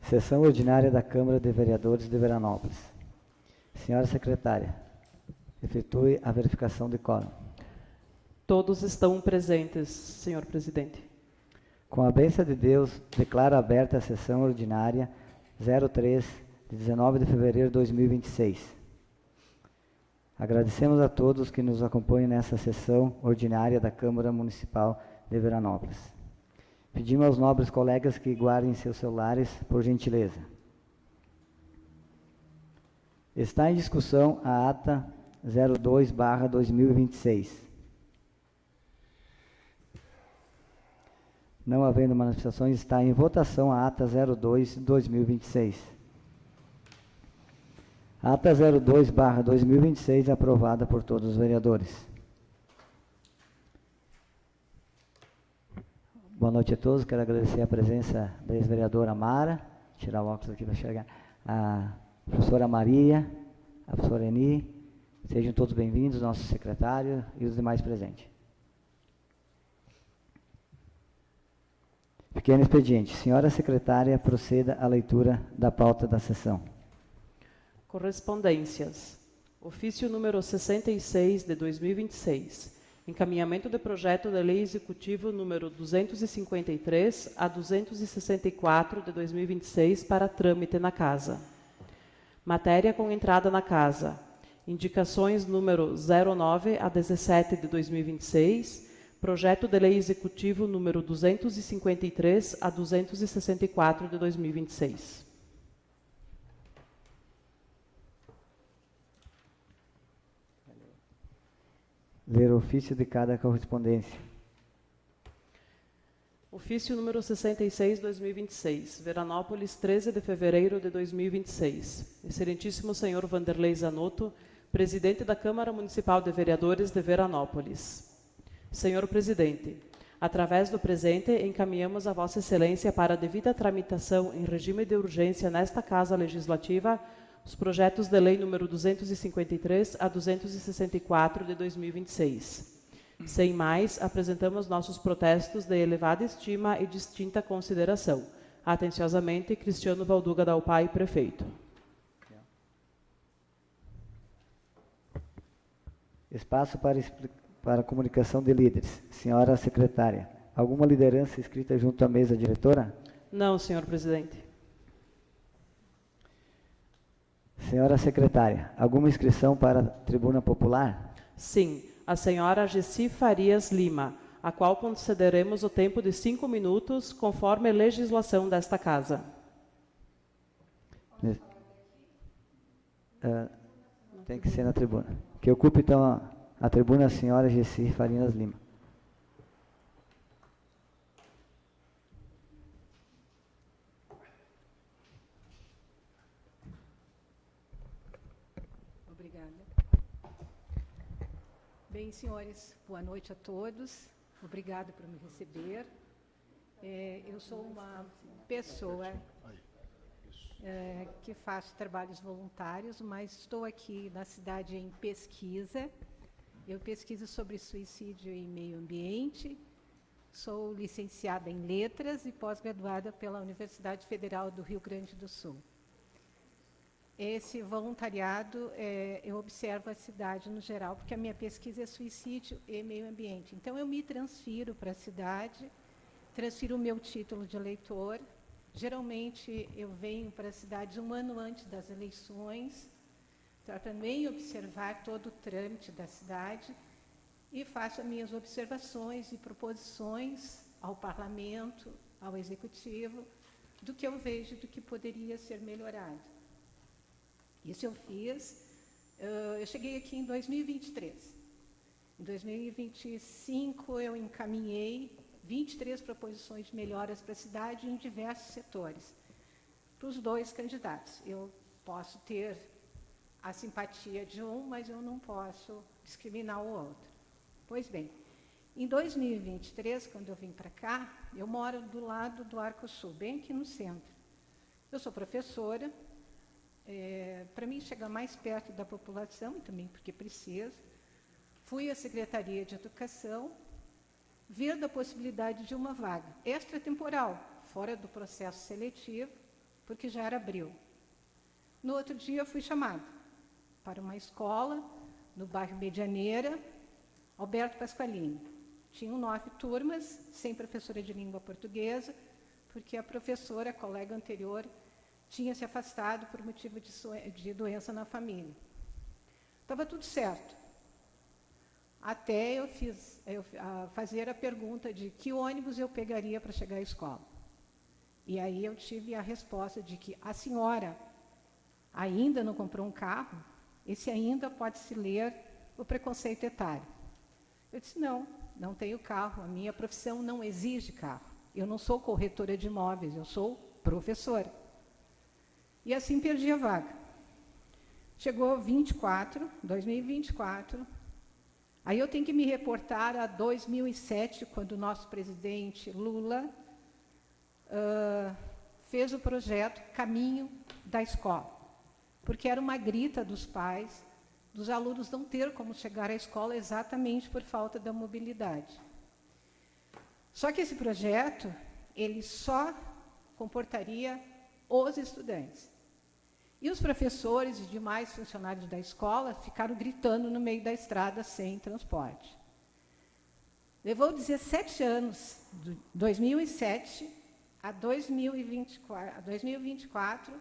Sessão ordinária da Câmara de Vereadores de Veranópolis. Senhora secretária, efetue a verificação de quórum. Todos estão presentes, senhor presidente. Com a bênção de Deus, declaro aberta a sessão ordinária 03, de 19 de fevereiro de 2026. Agradecemos a todos que nos acompanham nessa sessão ordinária da Câmara Municipal de Veranópolis. Pedimos aos nobres colegas que guardem seus celulares, por gentileza. Está em discussão a ata 02/2026. Não havendo manifestações, está em votação a ata 02/2026. A ata 02/2026 é aprovada por todos os vereadores. Boa noite a todos. Quero agradecer a presença da ex-vereadora Mara, tirar o óculos aqui para enxergar, a professora Maria, a professora Eni. Sejam todos bem-vindos, nosso secretário e os demais presentes. Pequeno expediente. Senhora secretária, proceda à leitura da pauta da sessão. Correspondências. Ofício número 66 de 2026. Encaminhamento de projeto de lei executivo número 253 a 264 de 2026 para trâmite na Casa. Matéria com entrada na Casa. Indicações número 09 a 17 de 2026. Projeto de lei executivo número 253 a 264 de 2026. Ler o ofício de cada correspondência. Ofício número 66, 2026. Veranópolis, 13 de fevereiro de 2026. Excelentíssimo senhor Vanderlei Zanotto, presidente da Câmara Municipal de Vereadores de Veranópolis. Senhor presidente, através do presente, encaminhamos a Vossa Excelência para a devida tramitação em regime de urgência nesta Casa Legislativa os projetos de lei número 253 a 264 de 2026. Sem mais, apresentamos nossos protestos de elevada estima e distinta consideração. Atenciosamente, Cristiano Valduga Dalpai, prefeito. Espaço para comunicação de líderes. Senhora secretária, alguma liderança inscrita junto à mesa diretora? Não, senhor presidente. Senhora secretária, alguma inscrição para a tribuna popular? Sim, a senhora Gessi Farias Lima, a qual concederemos o tempo de 5 minutos, conforme a legislação desta Casa. Tem que ser na tribuna. Que ocupe, então, a tribuna a senhora Gessi Farias Lima. Bem, senhores, boa noite a todos. Obrigada por me receber. Eu sou uma pessoa que faz trabalhos voluntários, mas estou aqui na cidade em pesquisa. Eu pesquiso sobre suicídio e meio ambiente. Sou licenciada em Letras e pós-graduada pela Universidade Federal do Rio Grande do Sul. Esse voluntariado, eu observo a cidade no geral, porque a minha pesquisa é suicídio e meio ambiente. Então, eu me transfiro para a cidade, transfiro o meu título de eleitor. Geralmente, eu venho para a cidade um ano antes das eleições, para também observar todo o trâmite da cidade e faço as minhas observações e proposições ao parlamento, ao executivo, do que eu vejo do que poderia ser melhorado. Isso eu fiz. Eu cheguei aqui em 2023. Em 2025, eu encaminhei 23 proposições de melhoras para a cidade em diversos setores, para os dois candidatos. Eu posso ter a simpatia de um, mas eu não posso discriminar o outro. Pois bem, em 2023, quando eu vim para cá, eu moro do lado do Arco Sul, bem aqui no centro. Eu sou professora. Para mim, chegar mais perto da população, e também porque preciso, fui à Secretaria de Educação, ver da possibilidade de uma vaga extratemporal, fora do processo seletivo, porque já era abril. No outro dia, eu fui chamada para uma escola no bairro Medianeira, Alberto Pasqualini. Tinham 9 turmas, sem professora de língua portuguesa, porque a professora, a colega anterior, tinha se afastado por motivo de doença na família. Estava tudo certo. Até eu fazer a pergunta de que ônibus eu pegaria para chegar à escola. E aí eu tive a resposta de que a senhora ainda não comprou um carro? Esse ainda pode-se ler o preconceito etário. Eu disse, não tenho carro, a minha profissão não exige carro. Eu não sou corretora de imóveis, eu sou professora. E assim perdi a vaga. Chegou 2024, aí eu tenho que me reportar a 2007, quando o nosso presidente Lula fez o projeto Caminho da Escola, porque era uma grita dos pais, dos alunos não ter como chegar à escola exatamente por falta da mobilidade. Só que esse projeto, ele só comportaria os estudantes. E os professores e demais funcionários da escola ficaram gritando no meio da estrada sem transporte. Levou 17 anos, de 2007 a 2024,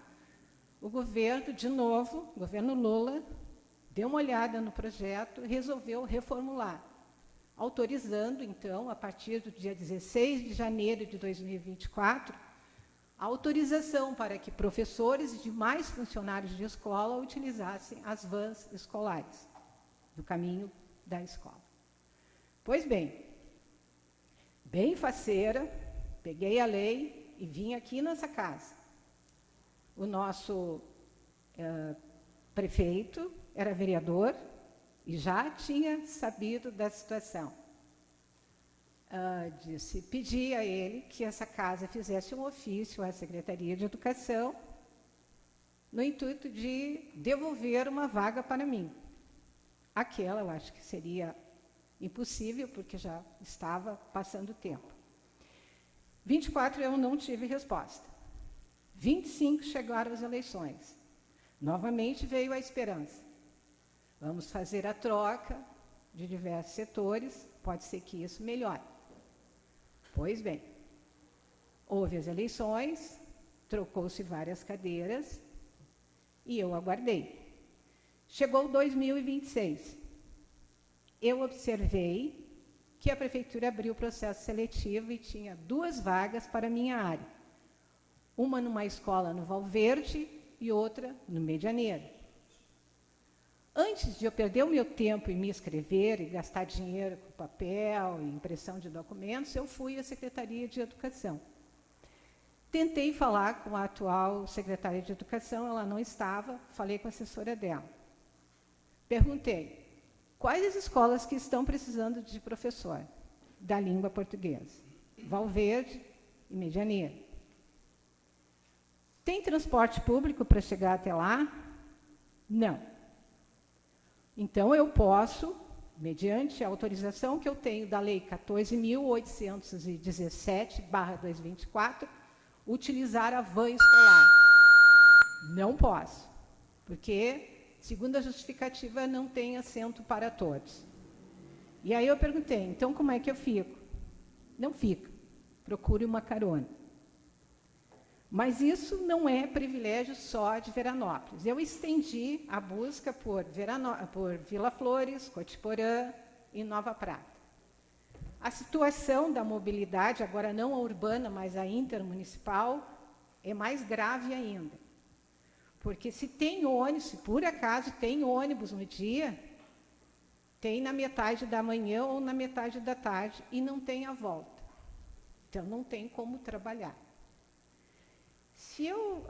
o governo, de novo, o governo Lula, deu uma olhada no projeto e resolveu reformular, autorizando, então, a partir do dia 16 de janeiro de 2024, a autorização para que professores e demais funcionários de escola utilizassem as vans escolares do caminho da escola. Pois bem faceira, peguei a lei e vim aqui nessa casa. O nosso prefeito era vereador e já tinha sabido da situação. Pedi a ele que essa casa fizesse um ofício à Secretaria de Educação no intuito de devolver uma vaga para mim. Aquela eu acho que seria impossível, porque já estava passando o tempo. 24 eu não tive resposta. 25 chegaram as eleições. Novamente veio a esperança. Vamos fazer a troca de diversos setores, pode ser que isso melhore. Pois bem, houve as eleições, trocou-se várias cadeiras e eu aguardei. Chegou 2026. Eu observei que a prefeitura abriu o processo seletivo e tinha 2 vagas para a minha área. Uma numa escola no Valverde e outra no Medianeira. Antes de eu perder o meu tempo em me inscrever e gastar dinheiro com papel e impressão de documentos, eu fui à Secretaria de Educação. Tentei falar com a atual secretária de Educação, ela não estava, falei com a assessora dela. Perguntei, quais as escolas que estão precisando de professor da língua portuguesa? Valverde e Medianeira. Tem transporte público para chegar até lá? Não. Então, eu posso, mediante a autorização que eu tenho da Lei 14.817/2024, utilizar a van escolar. Não posso, porque, segundo a justificativa, não tem assento para todos. E aí eu perguntei, então como é que eu fico? Não fica, procure uma carona. Mas isso não é privilégio só de Veranópolis. Eu estendi a busca por Vila Flores, Cotiporã e Nova Prata. A situação da mobilidade, agora não a urbana, mas a intermunicipal, é mais grave ainda. Porque se tem ônibus, se por acaso tem ônibus no dia, tem na metade da manhã ou na metade da tarde e não tem a volta. Então, não tem como trabalhar. Se eu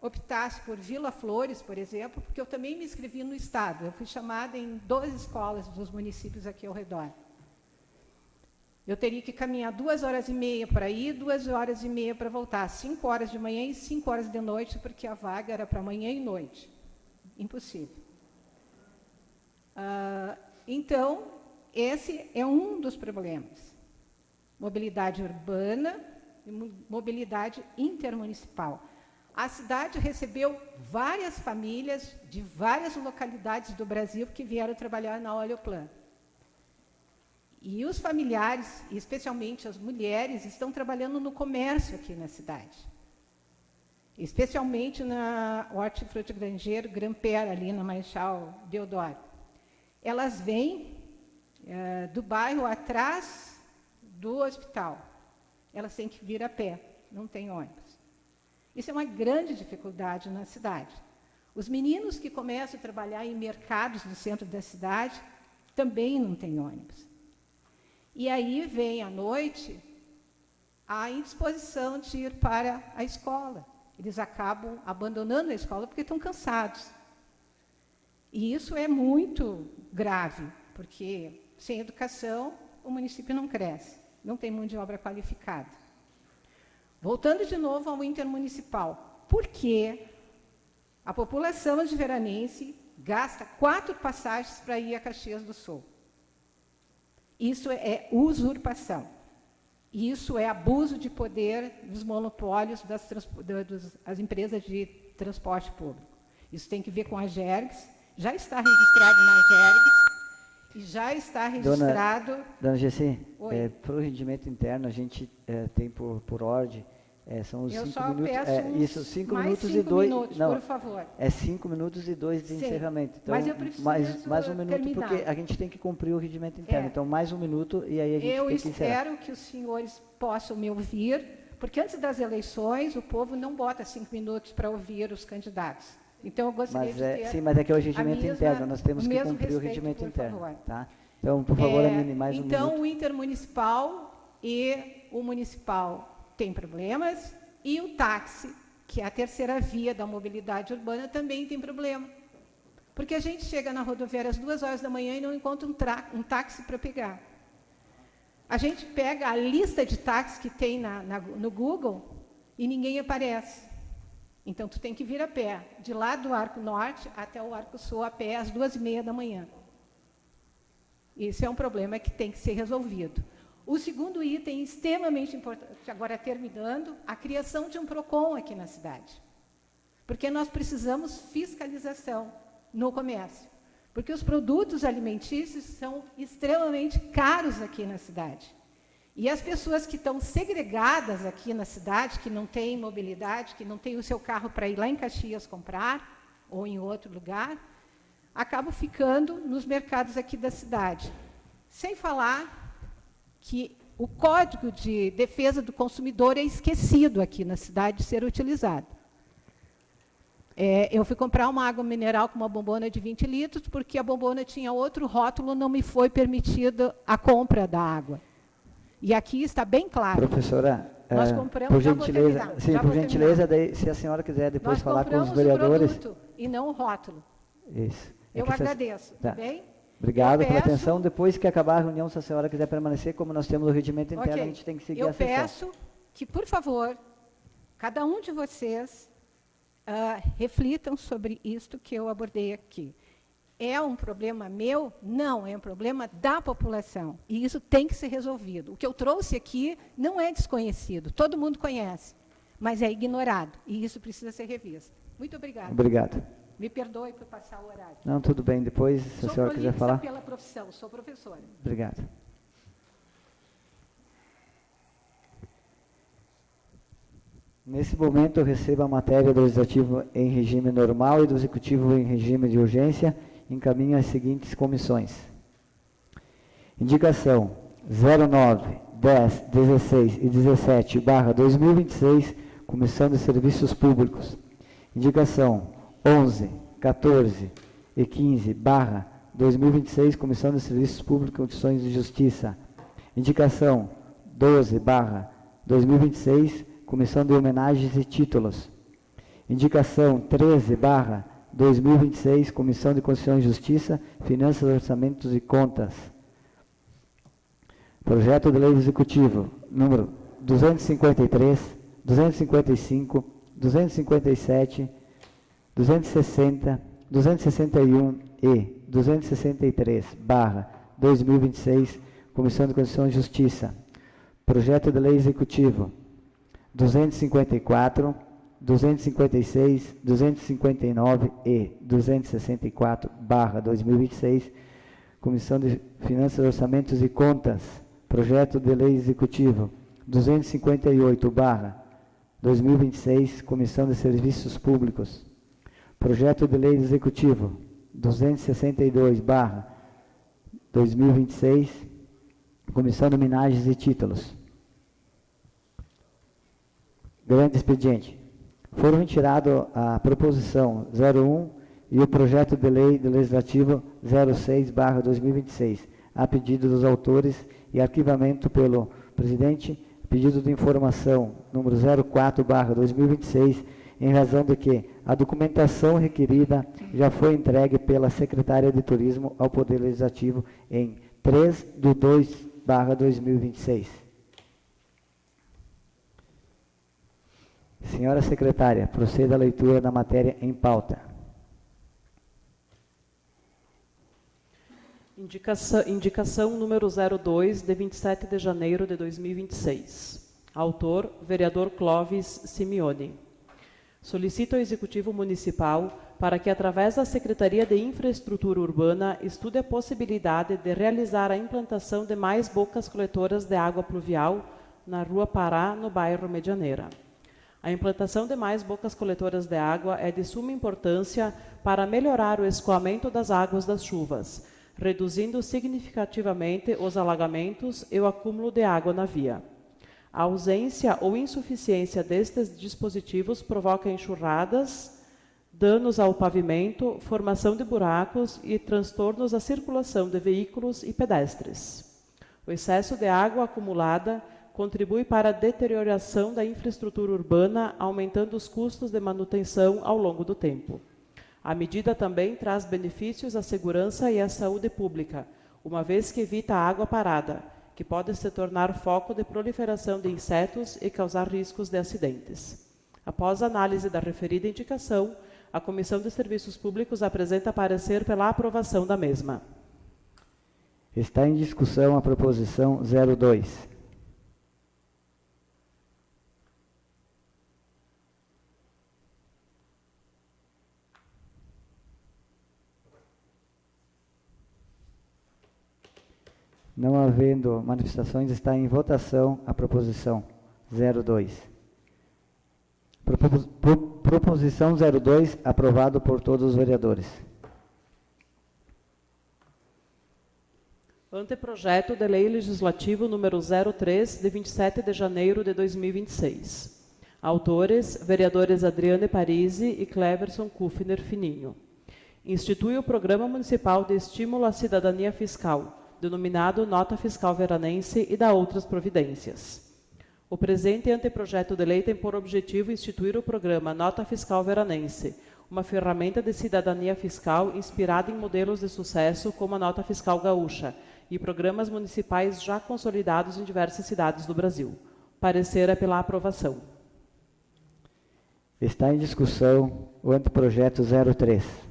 optasse por Vila Flores, por exemplo, porque eu também me inscrevi no Estado, eu fui chamada em 12 escolas dos municípios aqui ao redor. Eu teria que caminhar 2h30 para ir, 2h30 para voltar, 5 horas de manhã e 5 horas de noite, porque a vaga era para manhã e noite. Impossível. Então, esse é um dos problemas. Mobilidade urbana e mobilidade intermunicipal. a cidade recebeu várias famílias de várias localidades do Brasil que vieram trabalhar na Oleoplan. E os familiares, e especialmente as mulheres, estão trabalhando no comércio aqui na cidade. Especialmente na Hortifruti Grangeiro, Granpera, ali na Marechal Deodoro. Elas vêm do bairro atrás do hospital. Elas têm que vir a pé, não tem ônibus. Isso é uma grande dificuldade na cidade. Os meninos que começam a trabalhar em mercados do centro da cidade também não têm ônibus. E aí vem à noite a indisposição de ir para a escola. Eles acabam abandonando a escola porque estão cansados. E isso é muito grave, porque sem educação o município não cresce, não tem mão de obra qualificada. Voltando de novo ao intermunicipal, por que a população de Veranense gasta 4 passagens para ir a Caxias do Sul? Isso é usurpação. Isso é abuso de poder dos monopólios das empresas de transporte público. Isso tem que ver com a Gergs, já está registrado na Gergs e já está registrado... Dona Gessi, para o rendimento interno, a gente tem por ordem, são os 5 minutos... Isso, 5 minutos e 2... Não, por favor. É 5 minutos e 2 de encerramento. Então, mas eu preciso mais um minuto, terminar. porque a gente tem que cumprir o rendimento interno. Então, mais um minuto e aí a gente tem que encerrar. Eu espero que os senhores possam me ouvir, porque antes das eleições, o povo não bota 5 minutos para ouvir os candidatos. Então, eu gostaria de ter... Sim, mas é que é o rendimento interno, nós temos que cumprir o rendimento interno. Tá? Então, por favor, Amine, mais um minuto. Então, o intermunicipal e o municipal têm problemas, e o táxi, que é a terceira via da mobilidade urbana, também tem problema. Porque a gente chega na rodoviária às 2 horas da manhã e não encontra um táxi para pegar. A gente pega a lista de táxis que tem no Google e ninguém aparece. Então, tu tem que vir a pé, de lá do Arco Norte até o Arco Sul, a pé, às 2h30 da manhã. Esse é um problema que tem que ser resolvido. O segundo item extremamente importante, agora terminando, a criação de um PROCON aqui na cidade. Porque nós precisamos fiscalização no comércio. Porque os produtos alimentícios são extremamente caros aqui na cidade. E as pessoas que estão segregadas aqui na cidade, que não têm mobilidade, que não têm o seu carro para ir lá em Caxias comprar, ou em outro lugar, acabam ficando nos mercados aqui da cidade. Sem falar que o Código de Defesa do Consumidor é esquecido aqui na cidade de ser utilizado. Eu fui comprar uma água mineral com uma bombona de 20 litros, porque a bombona tinha outro rótulo, não me foi permitida a compra da água. E aqui está bem claro. Professora, nós compramos, por gentileza, por gentileza, daí, se a senhora quiser depois falar com os vereadores... Nós compramos o produto e não o rótulo. Isso. Eu agradeço, tá bem? Obrigado pela atenção. Depois que acabar a reunião, se a senhora quiser permanecer, como nós temos o regimento interno, a gente tem que seguir a sessão. Eu peço que, por favor, cada um de vocês reflitam sobre isto que eu abordei aqui. É um problema meu? Não, é um problema da população. E isso tem que ser resolvido. O que eu trouxe aqui não é desconhecido, todo mundo conhece, mas é ignorado. E isso precisa ser revisto. Muito obrigada. Obrigado. Me perdoe por passar o horário. Não, tudo bem. Depois, se a senhora quiser falar. Sou pela profissão, sou professora. Obrigado. Nesse momento, eu recebo a matéria do Legislativo em regime normal e do Executivo em regime de urgência. Encaminho as seguintes comissões. Indicação 09, 10, 16 e 17/2026, Comissão de Serviços Públicos. Indicação 11, 14 e 15/2026, Comissão de Serviços Públicos e Condições de Justiça. Indicação 12/2026, Comissão de Homenagens e Títulos. Indicação 13/2026, Comissão de Constituição e Justiça, Finanças, Orçamentos e Contas. Projeto de Lei Executivo, número 253, 255, 257, 260, 261 e 263/2026, Comissão de Constituição e Justiça. Projeto de Lei Executivo 254, 256, 259 e 264/2026, Comissão de Finanças, Orçamentos e Contas, Projeto de Lei Executivo 258/2026, Comissão de Serviços Públicos, Projeto de Lei Executivo 262/2026, Comissão de Homenagens e Títulos. Grande expediente. Foram retirados a proposição 01 e o projeto de lei legislativo 06/2026, a pedido dos autores e arquivamento pelo presidente, pedido de informação número 04/2026, em razão de que a documentação requerida já foi entregue pela Secretaria de Turismo ao Poder Legislativo em 3/2/2026. Senhora secretária, proceda a leitura da matéria em pauta. Indicação número 02, de 27 de janeiro de 2026. Autor, vereador Clóvis Simeone. Solicito ao Executivo Municipal para que, através da Secretaria de Infraestrutura Urbana, estude a possibilidade de realizar a implantação de mais bocas coletoras de água pluvial na Rua Pará, no bairro Medianeira. A implantação de mais bocas coletoras de água é de suma importância para melhorar o escoamento das águas das chuvas, reduzindo significativamente os alagamentos e o acúmulo de água na via. A ausência ou insuficiência destes dispositivos provoca enxurradas, danos ao pavimento, formação de buracos e transtornos à circulação de veículos e pedestres. O excesso de água acumulada contribui para a deterioração da infraestrutura urbana, aumentando os custos de manutenção ao longo do tempo. A medida também traz benefícios à segurança e à saúde pública, uma vez que evita a água parada, que pode se tornar foco de proliferação de insetos e causar riscos de acidentes. Após a análise da referida indicação, a Comissão de Serviços Públicos apresenta parecer pela aprovação da mesma. Está em discussão a proposição 02. Não havendo manifestações, está em votação a proposição 02. Proposição 02, aprovado por todos os vereadores. Anteprojeto de Lei Legislativo número 03, de 27 de janeiro de 2026. Autores, vereadores Adriane Parisi e Cleverson Kufner Fininho. Institui o Programa Municipal de Estímulo à Cidadania Fiscal, denominado Nota Fiscal Veranense, e dá outras providências. O presente anteprojeto de lei tem por objetivo instituir o programa Nota Fiscal Veranense, uma ferramenta de cidadania fiscal inspirada em modelos de sucesso como a Nota Fiscal Gaúcha e programas municipais já consolidados em diversas cidades do Brasil. Parecer é pela aprovação. Está em discussão o anteprojeto 03.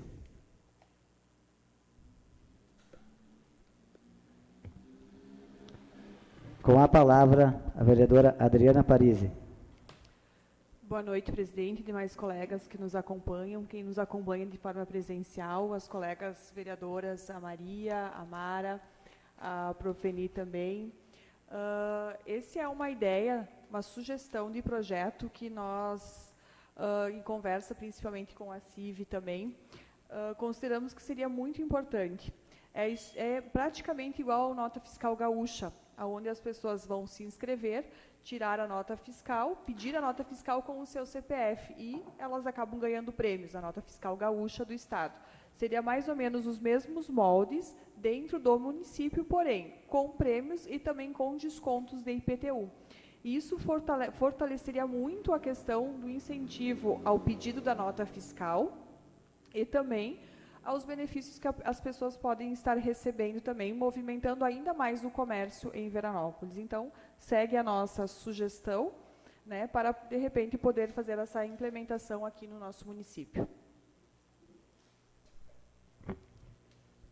Com a palavra, a vereadora Adriana Parisi. Boa noite, presidente, e demais colegas que nos acompanham, quem nos acompanha de forma presencial, as colegas vereadoras, a Maria, a Mara, a Profeni também. Essa é uma ideia, uma sugestão de projeto que nós, em conversa principalmente com a CIV também, consideramos que seria muito importante. É praticamente igual à Nota Fiscal Gaúcha, onde as pessoas vão se inscrever, tirar a nota fiscal, pedir a nota fiscal com o seu CPF e elas acabam ganhando prêmios, a Nota Fiscal Gaúcha do Estado. Seria mais ou menos os mesmos moldes dentro do município, porém, com prêmios e também com descontos de IPTU. Isso fortaleceria muito a questão do incentivo ao pedido da nota fiscal e também aos benefícios que as pessoas podem estar recebendo também, movimentando ainda mais o comércio em Veranópolis. Então, segue a nossa sugestão, né, para, de repente, poder fazer essa implementação aqui no nosso município.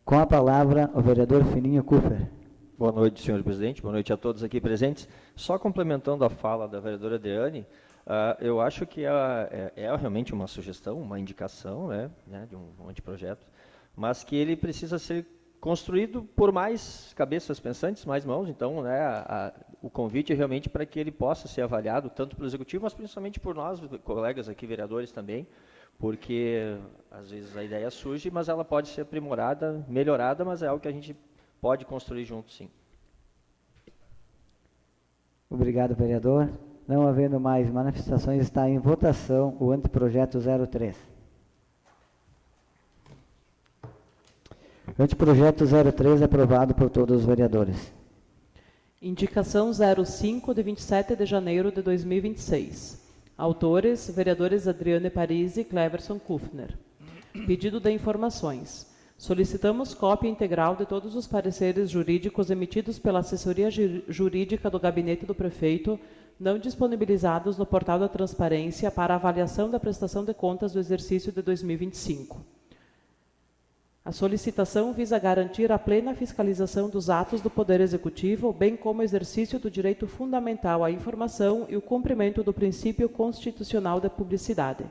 Com a palavra, o vereador Fininho Kufner. Boa noite, senhor presidente. Boa noite a todos aqui presentes. Só complementando a fala da vereadora Deane, Eu acho que é realmente uma sugestão, uma indicação, né, de um anteprojeto, mas que ele precisa ser construído por mais cabeças pensantes, mais mãos. Então, né, o convite é realmente para que ele possa ser avaliado tanto pelo Executivo, mas principalmente por nós, colegas aqui, vereadores também, porque às vezes a ideia surge, mas ela pode ser aprimorada, melhorada, mas é algo que a gente pode construir junto, sim. Obrigado, vereador. Não havendo mais manifestações, está em votação o anteprojeto 03. O anteprojeto 03 é aprovado por todos os vereadores. Indicação 05, de 27 de janeiro de 2026. Autores, vereadores Adriane Parisi e Cleverson Kufner. Pedido de informações. Solicitamos cópia integral de todos os pareceres jurídicos emitidos pela assessoria jurídica do gabinete do prefeito, não disponibilizados no portal da transparência para avaliação da prestação de contas do exercício de 2025. A solicitação visa garantir a plena fiscalização dos atos do Poder Executivo, bem como o exercício do direito fundamental à informação e o cumprimento do princípio constitucional da publicidade.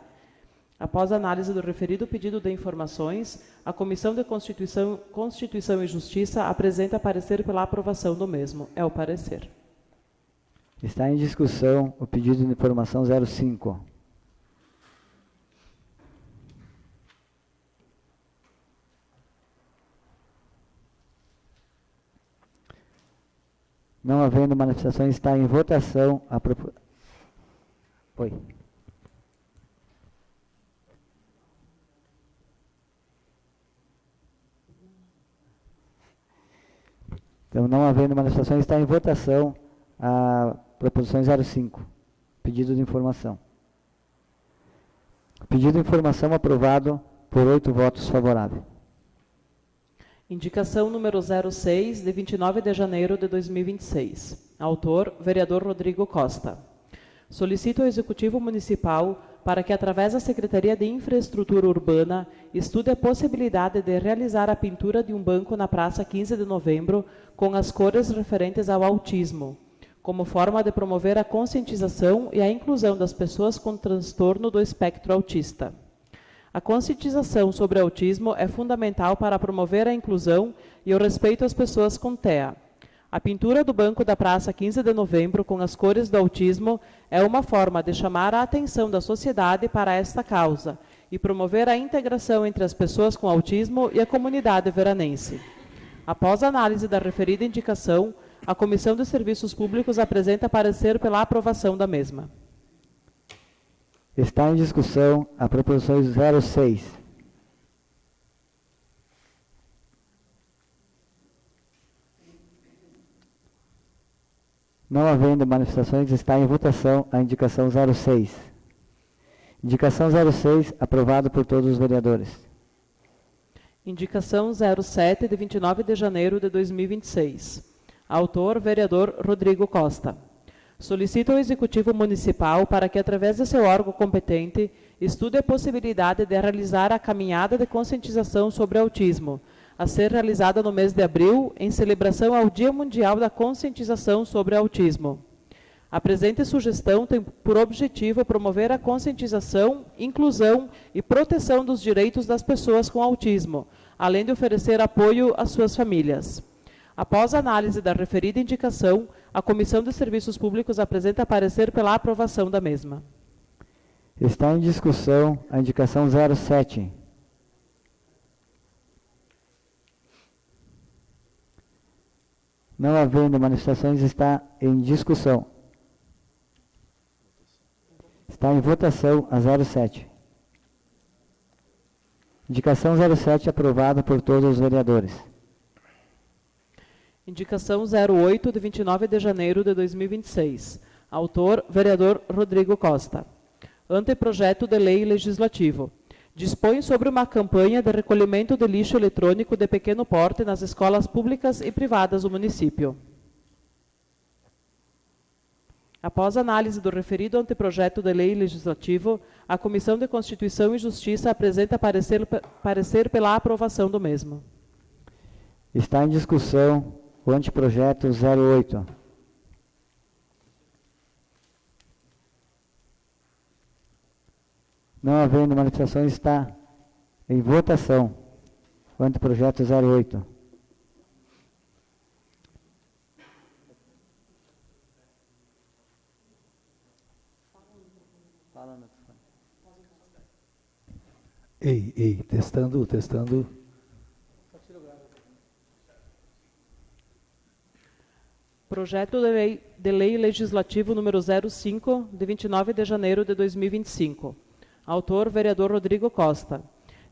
Após a análise do referido pedido de informações, a Comissão de Constituição e Justiça apresenta parecer pela aprovação do mesmo. É o parecer. Está em discussão o pedido de informação 05. Não havendo manifestações, está em votação a proposta. Oi. Então, não havendo manifestações, está em votação a proposição 05, pedido de informação. Pedido de informação aprovado por 8 votos favoráveis. Indicação número 06, de 29 de janeiro de 2026. Autor, vereador Rodrigo Costa. Solicito ao Executivo Municipal para que, através da Secretaria de Infraestrutura Urbana, estude a possibilidade de realizar a pintura de um banco na Praça 15 de Novembro com as cores referentes ao autismo, como forma de promover a conscientização e a inclusão das pessoas com transtorno do espectro autista. A conscientização sobre autismo é fundamental para promover a inclusão e o respeito às pessoas com TEA. A pintura do banco da Praça 15 de Novembro com as cores do autismo é uma forma de chamar a atenção da sociedade para esta causa e promover a integração entre as pessoas com autismo e a comunidade veranense. Após a análise da referida indicação, a Comissão de Serviços Públicos apresenta parecer pela aprovação da mesma. Está em discussão a proposição 06. Não havendo manifestações, está em votação a indicação 06. Indicação 06, aprovado por todos os vereadores. Indicação 07, de 29 de janeiro de 2026. Autor, vereador Rodrigo Costa. Solicito ao Executivo Municipal para que, através de seu órgão competente, estude a possibilidade de realizar a caminhada de conscientização sobre autismo, a ser realizada no mês de abril, em celebração ao Dia Mundial da Conscientização sobre Autismo. A presente sugestão tem por objetivo promover a conscientização, inclusão e proteção dos direitos das pessoas com autismo, além de oferecer apoio às suas famílias. Após a análise da referida indicação, a Comissão de Serviços Públicos apresenta parecer pela aprovação da mesma. Está em discussão a indicação 07. Não havendo manifestações, está em discussão. Está em votação a 07. Indicação 07 aprovada por todos os vereadores. Indicação 08, de 29 de janeiro de 2026. Autor, vereador Rodrigo Costa. Anteprojeto de lei legislativo. Dispõe sobre uma campanha de recolhimento de lixo eletrônico de pequeno porte nas escolas públicas e privadas do município. Após análise do referido anteprojeto de lei legislativo, a Comissão de Constituição e Justiça apresenta parecer pela aprovação do mesmo. Está em discussão o anteprojeto 08. Não havendo manifestações, está em votação o anteprojeto 08. Ei, testando. Projeto de lei legislativo número 05, de 29 de janeiro de 2025. Autor, vereador Rodrigo Costa.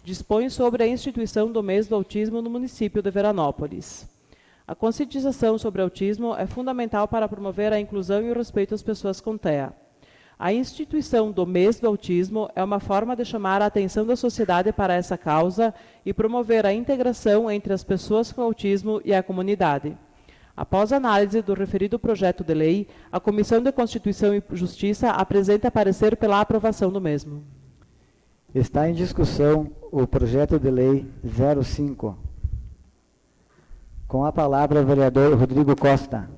Dispõe sobre a instituição do mês do autismo no município de Veranópolis. A conscientização sobre autismo é fundamental para promover a inclusão e o respeito às pessoas com TEA. A instituição do mês do autismo é uma forma de chamar a atenção da sociedade para essa causa e promover a integração entre as pessoas com autismo e a comunidade. Após análise do referido projeto de lei, a Comissão de Constituição e Justiça apresenta parecer pela aprovação do mesmo. Está em discussão o projeto de lei 05. Com a palavra o vereador Rodrigo Costa.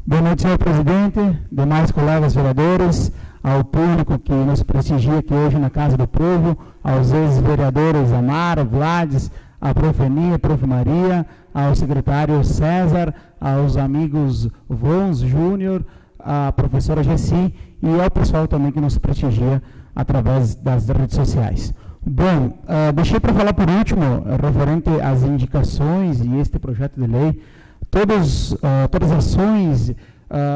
Boa noite, senhor presidente, demais colegas vereadores, ao público que nos prestigia aqui hoje na Casa do Povo, aos ex-vereadores Amara, Vlades, a Prof. Eni, a Prof. Maria, ao secretário César, aos amigos Vons Júnior, a professora Gessi e ao pessoal também que nos prestigia através das redes sociais. Bom, deixei para falar por último, referente às indicações e este projeto de lei. Todas as ações,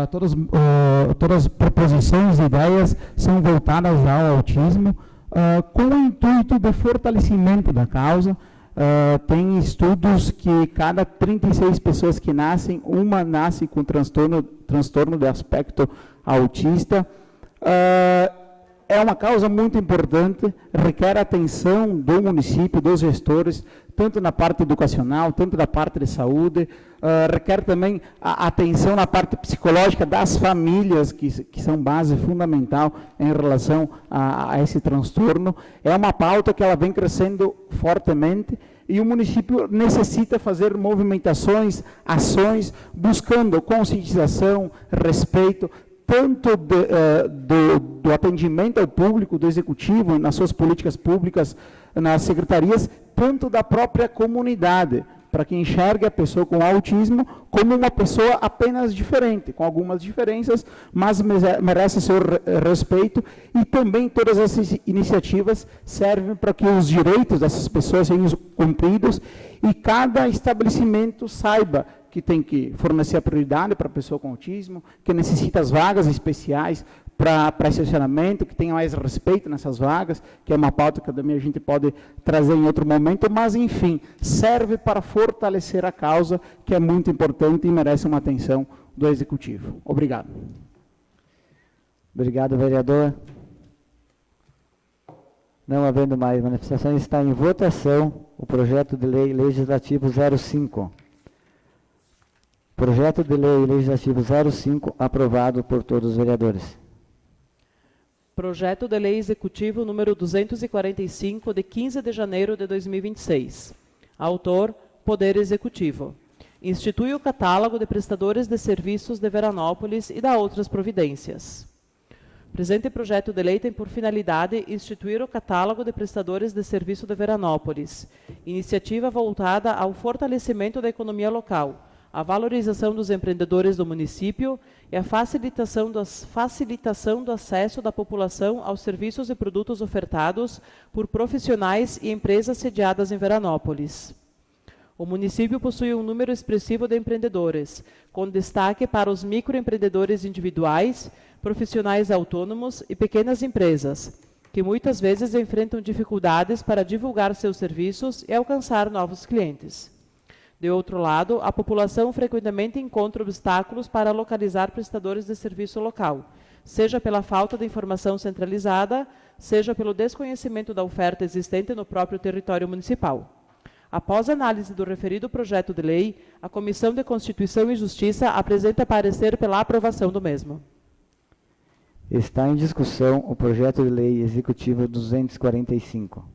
todas as proposições e ideias são voltadas ao autismo, com o intuito de fortalecimento da causa. Tem estudos que cada 36 pessoas que nascem, uma nasce com transtorno de aspecto autista. É uma causa muito importante, requer atenção do município, dos gestores, tanto na parte educacional, tanto na parte de saúde, requer também a atenção na parte psicológica das famílias, que são base fundamental em relação a esse transtorno. É uma pauta que ela vem crescendo fortemente e o município necessita fazer movimentações, ações, buscando conscientização, respeito, tanto do atendimento ao público, do executivo, nas suas políticas públicas, nas secretarias, tanto da própria comunidade, para que enxergue a pessoa com autismo como uma pessoa apenas diferente, com algumas diferenças, mas merece seu respeito, e também todas essas iniciativas servem para que os direitos dessas pessoas sejam cumpridos e cada estabelecimento saiba que tem que fornecer a prioridade para a pessoa com autismo, que necessita as vagas especiais para estacionamento, que tenha mais respeito nessas vagas, que é uma pauta que também a gente pode trazer em outro momento, mas, enfim, serve para fortalecer a causa, que é muito importante e merece uma atenção do Executivo. Obrigado. Obrigado, vereador. Não havendo mais manifestações, está em votação o projeto de lei legislativo 05. Projeto de lei legislativo 05, aprovado por todos os vereadores. Projeto de lei executivo número 245, de 15 de janeiro de 2026. Autor, Poder Executivo. Institui o catálogo de prestadores de serviços de Veranópolis e dá outras providências. Presente projeto de lei tem por finalidade instituir o catálogo de prestadores de serviço de Veranópolis, iniciativa voltada ao fortalecimento da economia local, a valorização dos empreendedores do município e a facilitação do acesso da população aos serviços e produtos ofertados por profissionais e empresas sediadas em Veranópolis. O município possui um número expressivo de empreendedores, com destaque para os microempreendedores individuais, profissionais autônomos e pequenas empresas, que muitas vezes enfrentam dificuldades para divulgar seus serviços e alcançar novos clientes. De outro lado, a população frequentemente encontra obstáculos para localizar prestadores de serviço local, seja pela falta de informação centralizada, seja pelo desconhecimento da oferta existente no próprio território municipal. Após análise do referido projeto de lei, a Comissão de Constituição e Justiça apresenta parecer pela aprovação do mesmo. Está em discussão o projeto de lei executivo 245.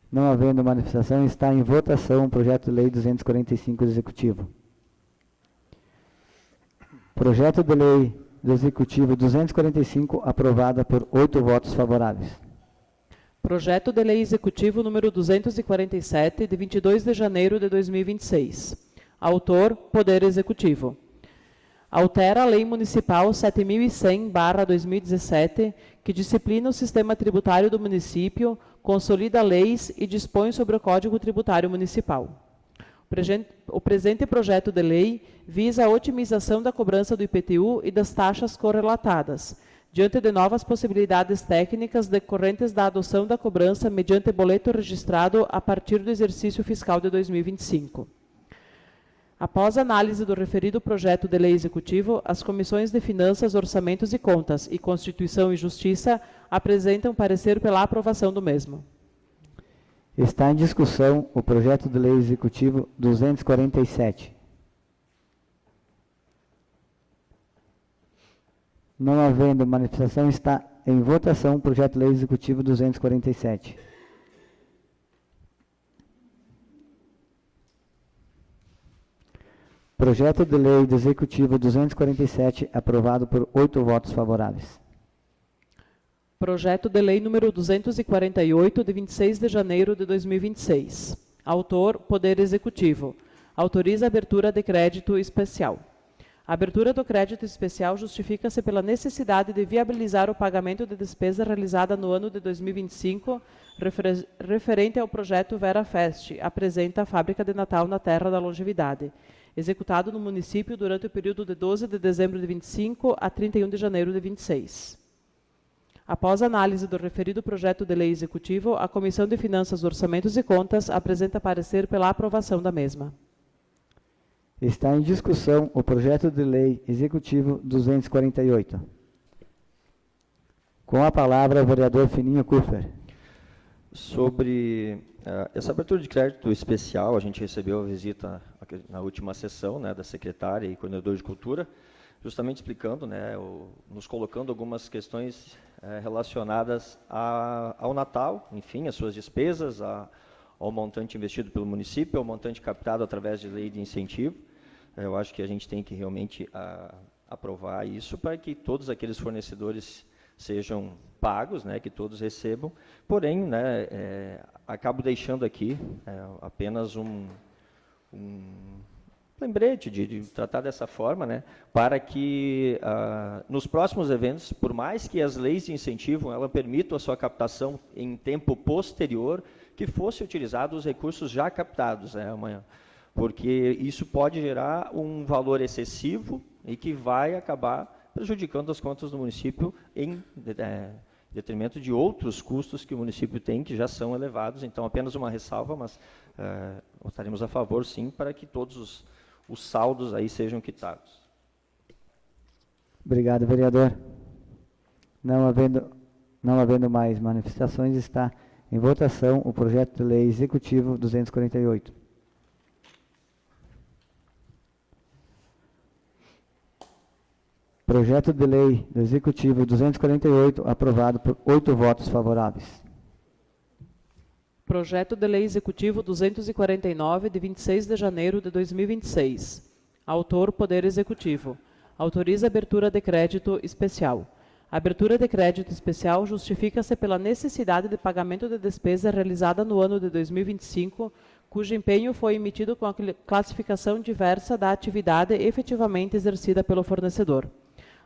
Não havendo manifestação, está em votação o projeto de lei 245 executivo. Projeto de lei do Executivo 245, aprovada por 8 votos favoráveis. Projeto de Lei Executivo número 247, de 22 de janeiro de 2026. Autor, Poder Executivo. Altera a Lei Municipal 7.100/2017, que disciplina o sistema tributário do município, consolida leis e dispõe sobre o Código Tributário Municipal. O presente projeto de lei visa a otimização da cobrança do IPTU e das taxas correlatadas, diante de novas possibilidades técnicas decorrentes da adoção da cobrança mediante boleto registrado a partir do exercício fiscal de 2025. Após análise do referido projeto de lei executivo, as comissões de Finanças, Orçamentos e Contas e Constituição e Justiça apresentam parecer pela aprovação do mesmo. Está em discussão o projeto de lei executivo 247. Não havendo manifestação, está em votação o projeto de lei executivo 247. Projeto de lei do Executivo 247, aprovado por 8 votos favoráveis. Projeto de lei número 248, de 26 de janeiro de 2026. Autor, Poder Executivo. Autoriza a abertura de crédito especial. A abertura do crédito especial justifica-se pela necessidade de viabilizar o pagamento de despesa realizada no ano de 2025, referente ao projeto Vera Fest, apresenta a Fábrica de Natal na Terra da Longevidade, executado no município durante o período de 12 de dezembro de 25 a 31 de janeiro de 26. Após análise do referido projeto de lei executivo, a Comissão de Finanças, Orçamentos e Contas apresenta parecer pela aprovação da mesma. Está em discussão o projeto de lei executivo 248. Com a palavra, o vereador Fininho Kuffer. Sobre essa abertura de crédito especial, a gente recebeu a visita na última sessão, né, da secretária e coordenador de cultura, justamente explicando, né, nos colocando algumas questões relacionadas ao Natal, enfim, as suas despesas, ao montante investido pelo município, ao montante captado através de lei de incentivo. Eu acho que a gente tem que realmente aprovar isso para que todos aqueles fornecedores sejam pagos, né, que todos recebam. Porém, né, acabo deixando aqui apenas um lembrete de tratar dessa forma, né, para que nos próximos eventos, por mais que as leis de incentivo ela permitam a sua captação em tempo posterior, que fosse utilizados os recursos já captados, né, amanhã, porque isso pode gerar um valor excessivo e que vai acabar prejudicando as contas do município em detrimento de outros custos que o município tem, que já são elevados. Então, apenas uma ressalva, mas votaremos a favor, sim, para que todos os saldos aí sejam quitados. Obrigado, vereador. Não havendo mais manifestações, está em votação o projeto de lei executivo 248. Projeto de lei do Executivo 248, aprovado por 8 votos favoráveis. Projeto de lei executivo 249, de 26 de janeiro de 2026. Autor, Poder Executivo. Autoriza a abertura de crédito especial. A abertura de crédito especial justifica-se pela necessidade de pagamento de despesa realizada no ano de 2025, cujo empenho foi emitido com a classificação diversa da atividade efetivamente exercida pelo fornecedor.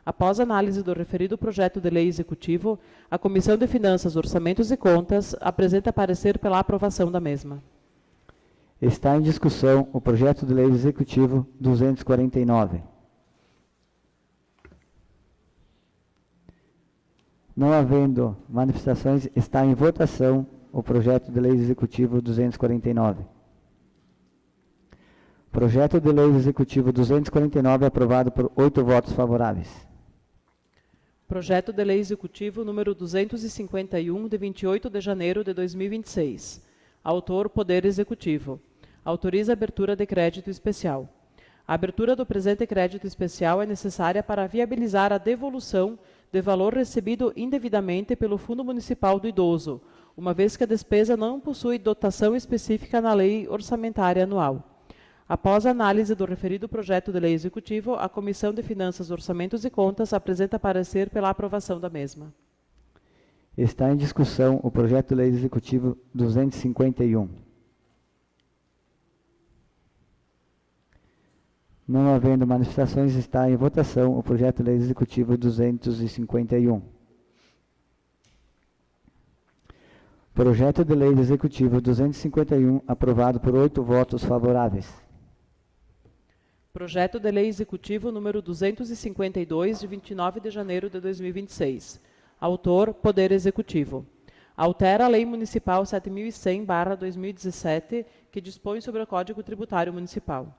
Após análise do referido projeto de lei executivo, a Comissão de Finanças, Orçamentos e Contas apresenta parecer pela aprovação da mesma. Está em discussão o projeto de lei executivo 249. Não havendo manifestações, está em votação o projeto de lei executivo 249. Projeto de lei executivo 249 aprovado por 8 votos favoráveis. Projeto de lei executivo número 251, de 28 de janeiro de 2026. Autor, Poder Executivo. Autoriza a abertura de crédito especial. A abertura do presente crédito especial é necessária para viabilizar a devolução de valor recebido indevidamente pelo Fundo Municipal do Idoso, uma vez que a despesa não possui dotação específica na Lei Orçamentária Anual. Após a análise do referido projeto de lei executivo, a Comissão de Finanças, Orçamentos e Contas apresenta parecer pela aprovação da mesma. Está em discussão o projeto de lei executivo 251. Não havendo manifestações, está em votação o projeto de lei executivo 251. Projeto de lei executivo 251, aprovado por 8 votos favoráveis. Projeto de lei executivo número 252, de 29 de janeiro de 2026. Autor, Poder Executivo. Altera a Lei Municipal 7.100/2017, que dispõe sobre o Código Tributário Municipal.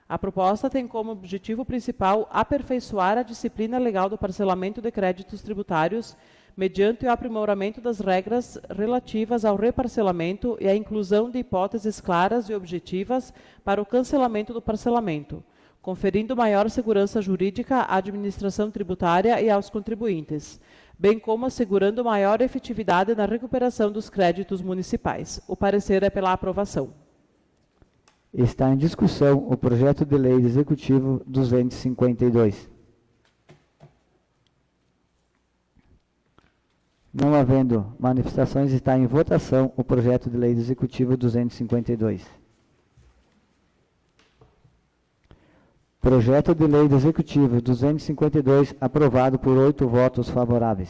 A proposta tem como objetivo principal aperfeiçoar a disciplina legal do parcelamento de créditos tributários, mediante o aprimoramento das regras relativas ao reparcelamento e a inclusão de hipóteses claras e objetivas para o cancelamento do parcelamento, conferindo maior segurança jurídica à administração tributária e aos contribuintes, bem como assegurando maior efetividade na recuperação dos créditos municipais. O parecer é pela aprovação. Está em discussão o projeto de lei executivo 252. Não havendo manifestações, está em votação o projeto de lei executivo 252. Projeto de lei executivo 252, aprovado por 8 votos favoráveis.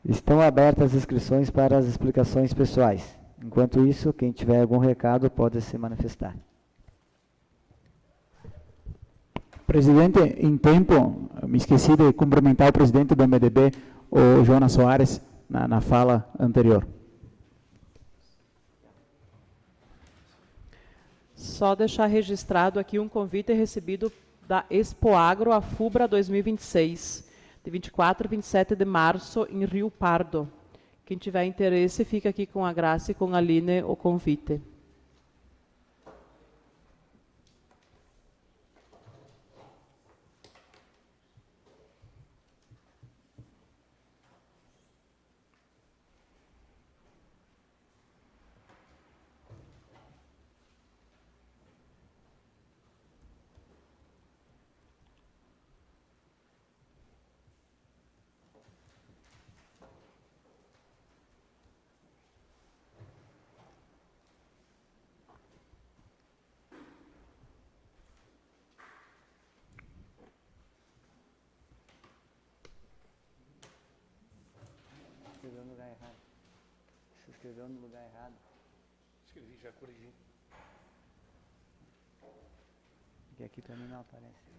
Estão abertas as inscrições para as explicações pessoais. Enquanto isso, quem tiver algum recado pode se manifestar. Presidente, em tempo, me esqueci de cumprimentar o presidente do MDB, o Jonas Soares, na fala anterior. Só deixar registrado aqui um convite recebido da Expoagro Afubra 2026, de 24 e 27 de março, em Rio Pardo. Quem tiver interesse, fica aqui com a Graça e com a Aline o convite. Escreveu no lugar errado. Você escreveu no lugar errado. Escrevi, já corrigi. Porque aqui para mim não aparece.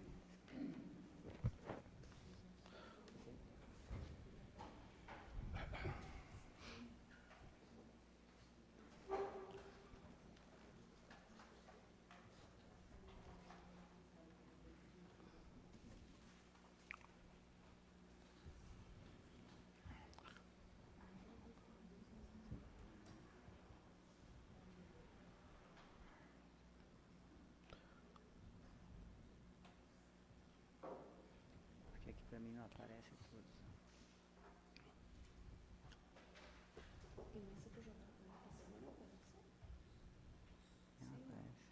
Porque aqui para mim não aparece tudo. Não aparece.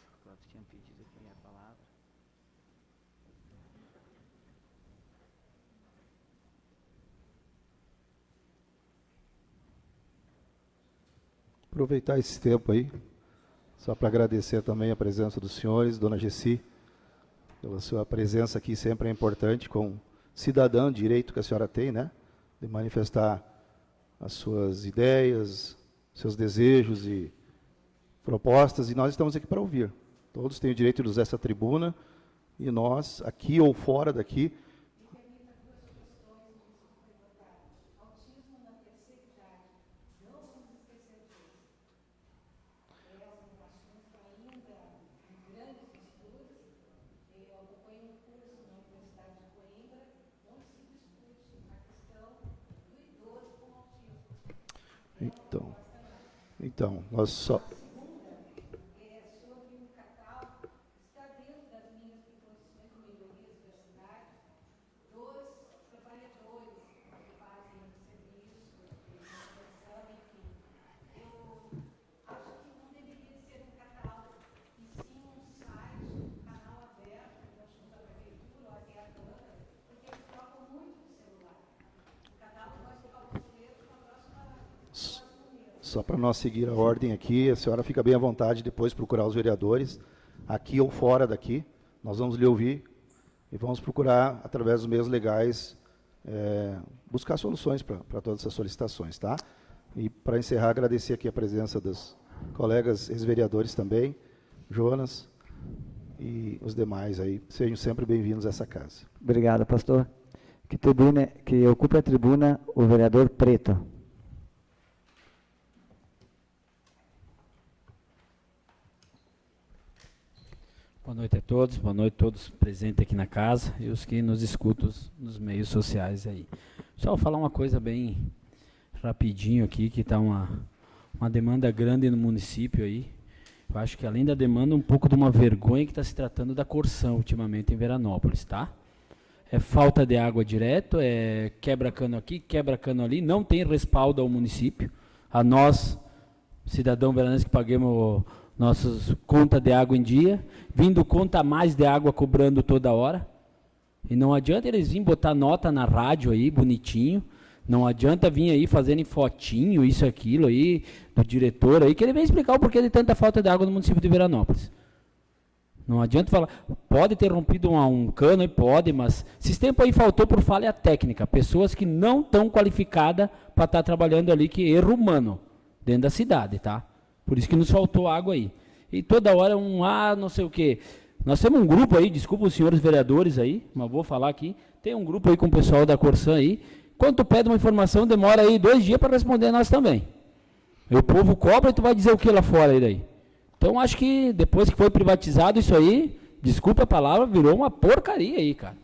Os colegas tinham pedido aqui a palavra. Aproveitar esse tempo aí, só para agradecer também a presença dos senhores, dona Gessi, pela sua presença aqui, sempre é importante, como cidadã, direito que a senhora tem, né, de manifestar as suas ideias, seus desejos e propostas, e nós estamos aqui para ouvir. Todos têm o direito de usar essa tribuna, e nós, aqui ou fora daqui, Então, nós só... só para nós seguir a ordem aqui, a senhora fica bem à vontade depois de procurar os vereadores, aqui ou fora daqui, nós vamos lhe ouvir e vamos procurar, através dos meios legais, buscar soluções para todas essas solicitações, tá? E para encerrar, agradecer aqui a presença dos colegas ex-vereadores também, Jonas e os demais aí. Sejam sempre bem-vindos a essa casa. Obrigado, pastor. Que ocupe a tribuna o vereador Preto. Boa noite a todos, boa noite a todos presentes aqui na casa e os que nos escutam nos meios sociais aí. Só vou falar uma coisa bem rapidinho aqui, que está uma demanda grande no município aí. Eu acho que além da demanda, um pouco de uma vergonha que está se tratando da Corsã ultimamente em Veranópolis, tá? É falta de água direto, é quebra-cano aqui, quebra-cano ali, não tem respaldo ao município. A nós, cidadão veranense que paguemos nossas contas de água em dia, vindo conta a mais de água cobrando toda hora. E não adianta eles virem botar nota na rádio aí, bonitinho. Não adianta vir aí fazendo fotinho, isso, aquilo aí, do diretor aí, que ele vem explicar o porquê de tanta falta de água no município de Veranópolis. Não adianta falar, pode ter rompido um cano aí, pode, mas esse tempo aí faltou por falha técnica, pessoas que não estão qualificadas para estar trabalhando ali, que erro humano, dentro da cidade, tá? Por isso que nos faltou água aí. E toda hora não sei o quê. Nós temos um grupo aí, desculpa os senhores vereadores aí, mas vou falar aqui, tem um grupo aí com o pessoal da Corsã aí, quando tu pede uma informação, demora aí 2 dias para responder nós também. E o povo cobra e tu vai dizer o que lá fora aí daí? Então, acho que depois que foi privatizado isso aí, desculpa a palavra, virou uma porcaria aí, cara.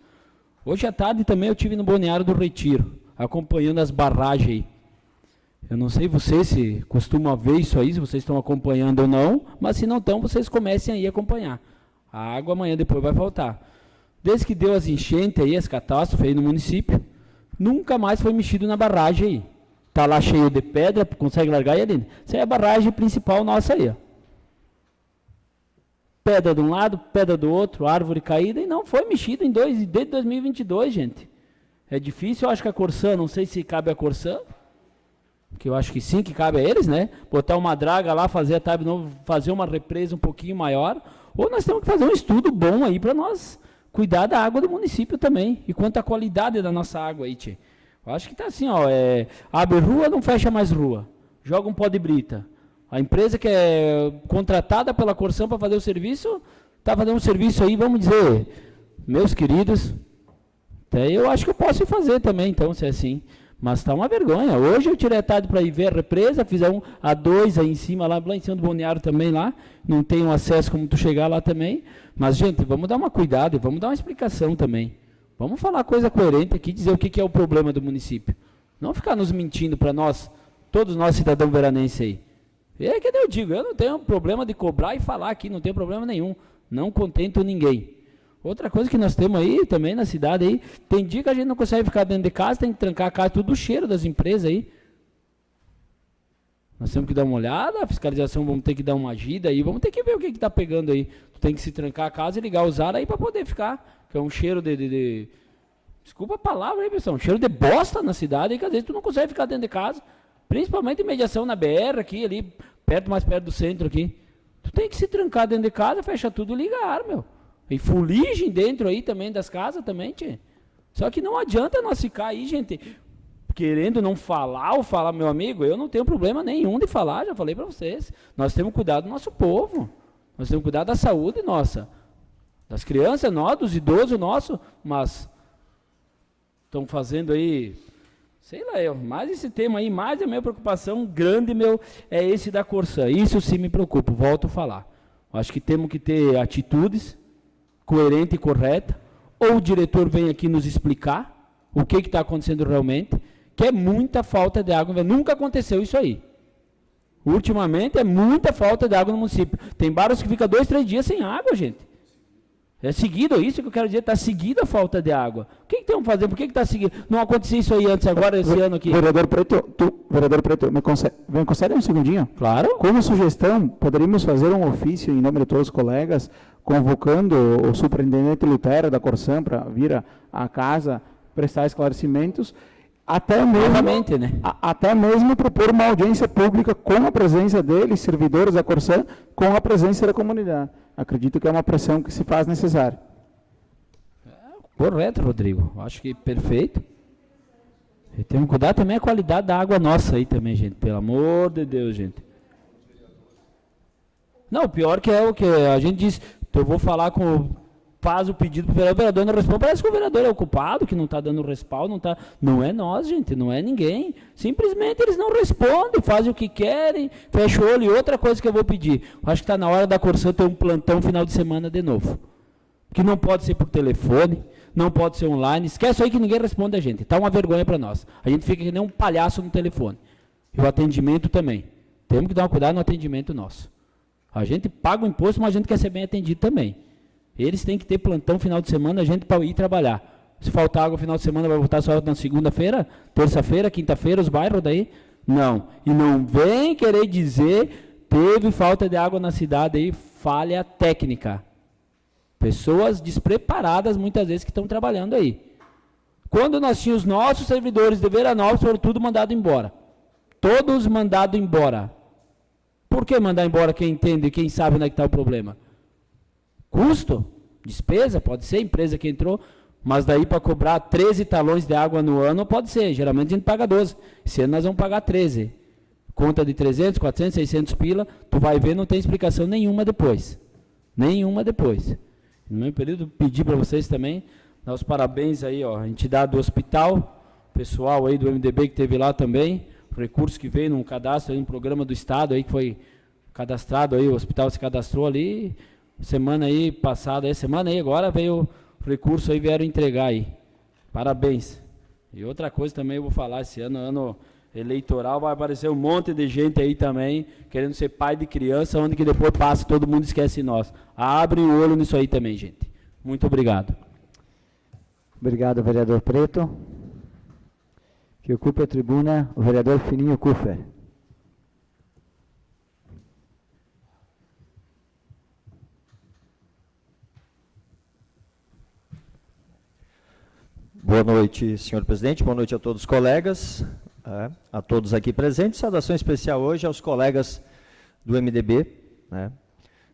Hoje à tarde também eu estive no Balneário do Retiro, acompanhando as barragens aí. Eu não sei vocês se costumam ver isso aí, se vocês estão acompanhando ou não, mas se não estão, vocês comecem aí a acompanhar. A água amanhã depois vai faltar. Desde que deu as enchentes aí, as catástrofes aí no município, nunca mais foi mexido na barragem aí. Está lá cheio de pedra, consegue largar aí ali. Essa é a barragem principal nossa aí, ó. Pedra de um lado, pedra do outro, árvore caída, e não foi mexido desde 2022, gente. É difícil, eu acho que a Corsã, não sei se cabe a Corsã, que eu acho que sim, que cabe a eles, né? Botar uma draga lá, fazer a tab novo, fazer uma represa um pouquinho maior, ou nós temos que fazer um estudo bom aí para nós cuidar da água do município também, e quanto à qualidade da nossa água aí, tchê. Eu acho que está assim, ó, abre rua, não fecha mais rua, joga um pó de brita. A empresa que é contratada pela Corsã para fazer o serviço, está fazendo um serviço aí, vamos dizer, meus queridos, até eu acho que eu posso fazer também, então, se é assim. Mas está uma vergonha. Hoje eu tirei a tarde para ir ver a represa, fiz a 2 aí em cima, lá em cima do balneário também lá, não tem um acesso como tu chegar lá também. Mas, gente, vamos dar uma cuidado e vamos dar uma explicação também. Vamos falar coisa coerente aqui, dizer o que é o problema do município. Não ficar nos mentindo para nós, todos nós cidadãos veranenses aí. É que eu digo, eu não tenho problema de cobrar e falar aqui, não tenho problema nenhum. Não contento ninguém. Outra coisa que nós temos aí, também na cidade aí, tem dia que a gente não consegue ficar dentro de casa, tem que trancar a casa, tudo o cheiro das empresas aí. Nós temos que dar uma olhada, a fiscalização vamos ter que dar uma agida aí, vamos ter que ver o que está pegando aí. Tu tem que se trancar a casa e ligar o ZAR aí para poder ficar, que é um cheiro de... Desculpa a palavra aí, pessoal, um cheiro de bosta na cidade aí, que às vezes tu não consegue ficar dentro de casa, principalmente em mediação na BR aqui, ali, mais perto do centro aqui. Tu tem que se trancar dentro de casa, fecha tudo e liga ar, meu. E fuligem dentro aí também das casas também, tchê. Só que não adianta nós ficar aí, gente, querendo não falar ou falar, meu amigo, eu não tenho problema nenhum de falar, já falei para vocês. Nós temos que cuidar do nosso povo. Nós temos que cuidar da saúde nossa. Das crianças, nós, dos idosos nossos, mas estão fazendo aí, sei lá, mais esse tema aí, mais a minha preocupação grande, é esse da Corsã. Isso sim me preocupa, volto a falar. Acho que temos que ter atitudes coerente e correta, ou o diretor vem aqui nos explicar o que está acontecendo realmente, que é muita falta de água. Nunca aconteceu isso aí. Ultimamente é muita falta de água no município. Tem bairros que ficam 2, 3 dias sem água, gente. É seguido, isso que eu quero dizer, está seguida a falta de água. O que estão fazendo? Por que está seguido? Não acontecia isso aí antes, agora, esse ano aqui. Vereador Preto, me concede um segundinho? Claro. Como sugestão, poderíamos fazer um ofício em nome de todos os colegas, convocando o superintendente Lutero da Corsã para vir à casa prestar esclarecimentos, Até mesmo, novamente, né? Até mesmo propor uma audiência pública com a presença deles, servidores da Corsã, com a presença da comunidade. Acredito que é uma pressão que se faz necessária. Correto, Rodrigo. Acho que perfeito. E temos que cuidar também a qualidade da água nossa aí também, gente. Pelo amor de Deus, gente. Não, o pior que é o que a gente diz, eu vou falar com... Faz o pedido para o vereador não responde, parece que o vereador é o culpado, que não está dando respaldo, não é nós, gente, não é ninguém. Simplesmente eles não respondem, fazem o que querem, fecha o olho. E outra coisa que eu vou pedir, acho que está na hora da Corsã ter um plantão final de semana de novo. Que não pode ser por telefone, não pode ser online, esquece aí que ninguém responde a gente, está uma vergonha para nós. A gente fica que nem um palhaço no telefone. E o atendimento também. Temos que dar uma cuidado no atendimento nosso. A gente paga o imposto, mas a gente quer ser bem atendido também. Eles têm que ter plantão final de semana, a gente para ir trabalhar. Se faltar água no final de semana, vai voltar só na segunda-feira, terça-feira, quinta-feira, os bairros daí? Não. E não vem querer dizer, teve falta de água na cidade aí, falha técnica. Pessoas despreparadas, muitas vezes, que estão trabalhando aí. Quando nós tínhamos os nossos servidores de Veranópolis, foram tudo mandado embora. Todos mandados embora. Por que mandar embora quem entende, quem sabe onde é que está o problema? Custo, despesa, pode ser, empresa que entrou, mas daí para cobrar 13 talões de água no ano, pode ser, geralmente a gente paga 12, esse ano nós vamos pagar 13, conta de 300, 400, 600 pila, tu vai ver, não tem explicação nenhuma depois, No meu período, pedi para vocês também, dar os parabéns aí, ó, a entidade do hospital, pessoal aí do MDB que teve lá também, recurso que veio num cadastro, aí, um programa do Estado aí que foi cadastrado aí, o hospital se cadastrou ali, semana aí passada, semana aí agora veio o recurso aí, vieram entregar aí. Parabéns. E outra coisa também eu vou falar, esse ano eleitoral, vai aparecer um monte de gente aí também, querendo ser pai de criança, onde que depois passa, todo mundo esquece nós. Abre o olho nisso aí também, gente. Muito obrigado. Obrigado, vereador Preto. Que ocupe a tribuna o vereador Fininho Kufer. Boa noite, senhor presidente, boa noite a todos os colegas, a todos aqui presentes. Saudação especial hoje aos colegas do MDB, né?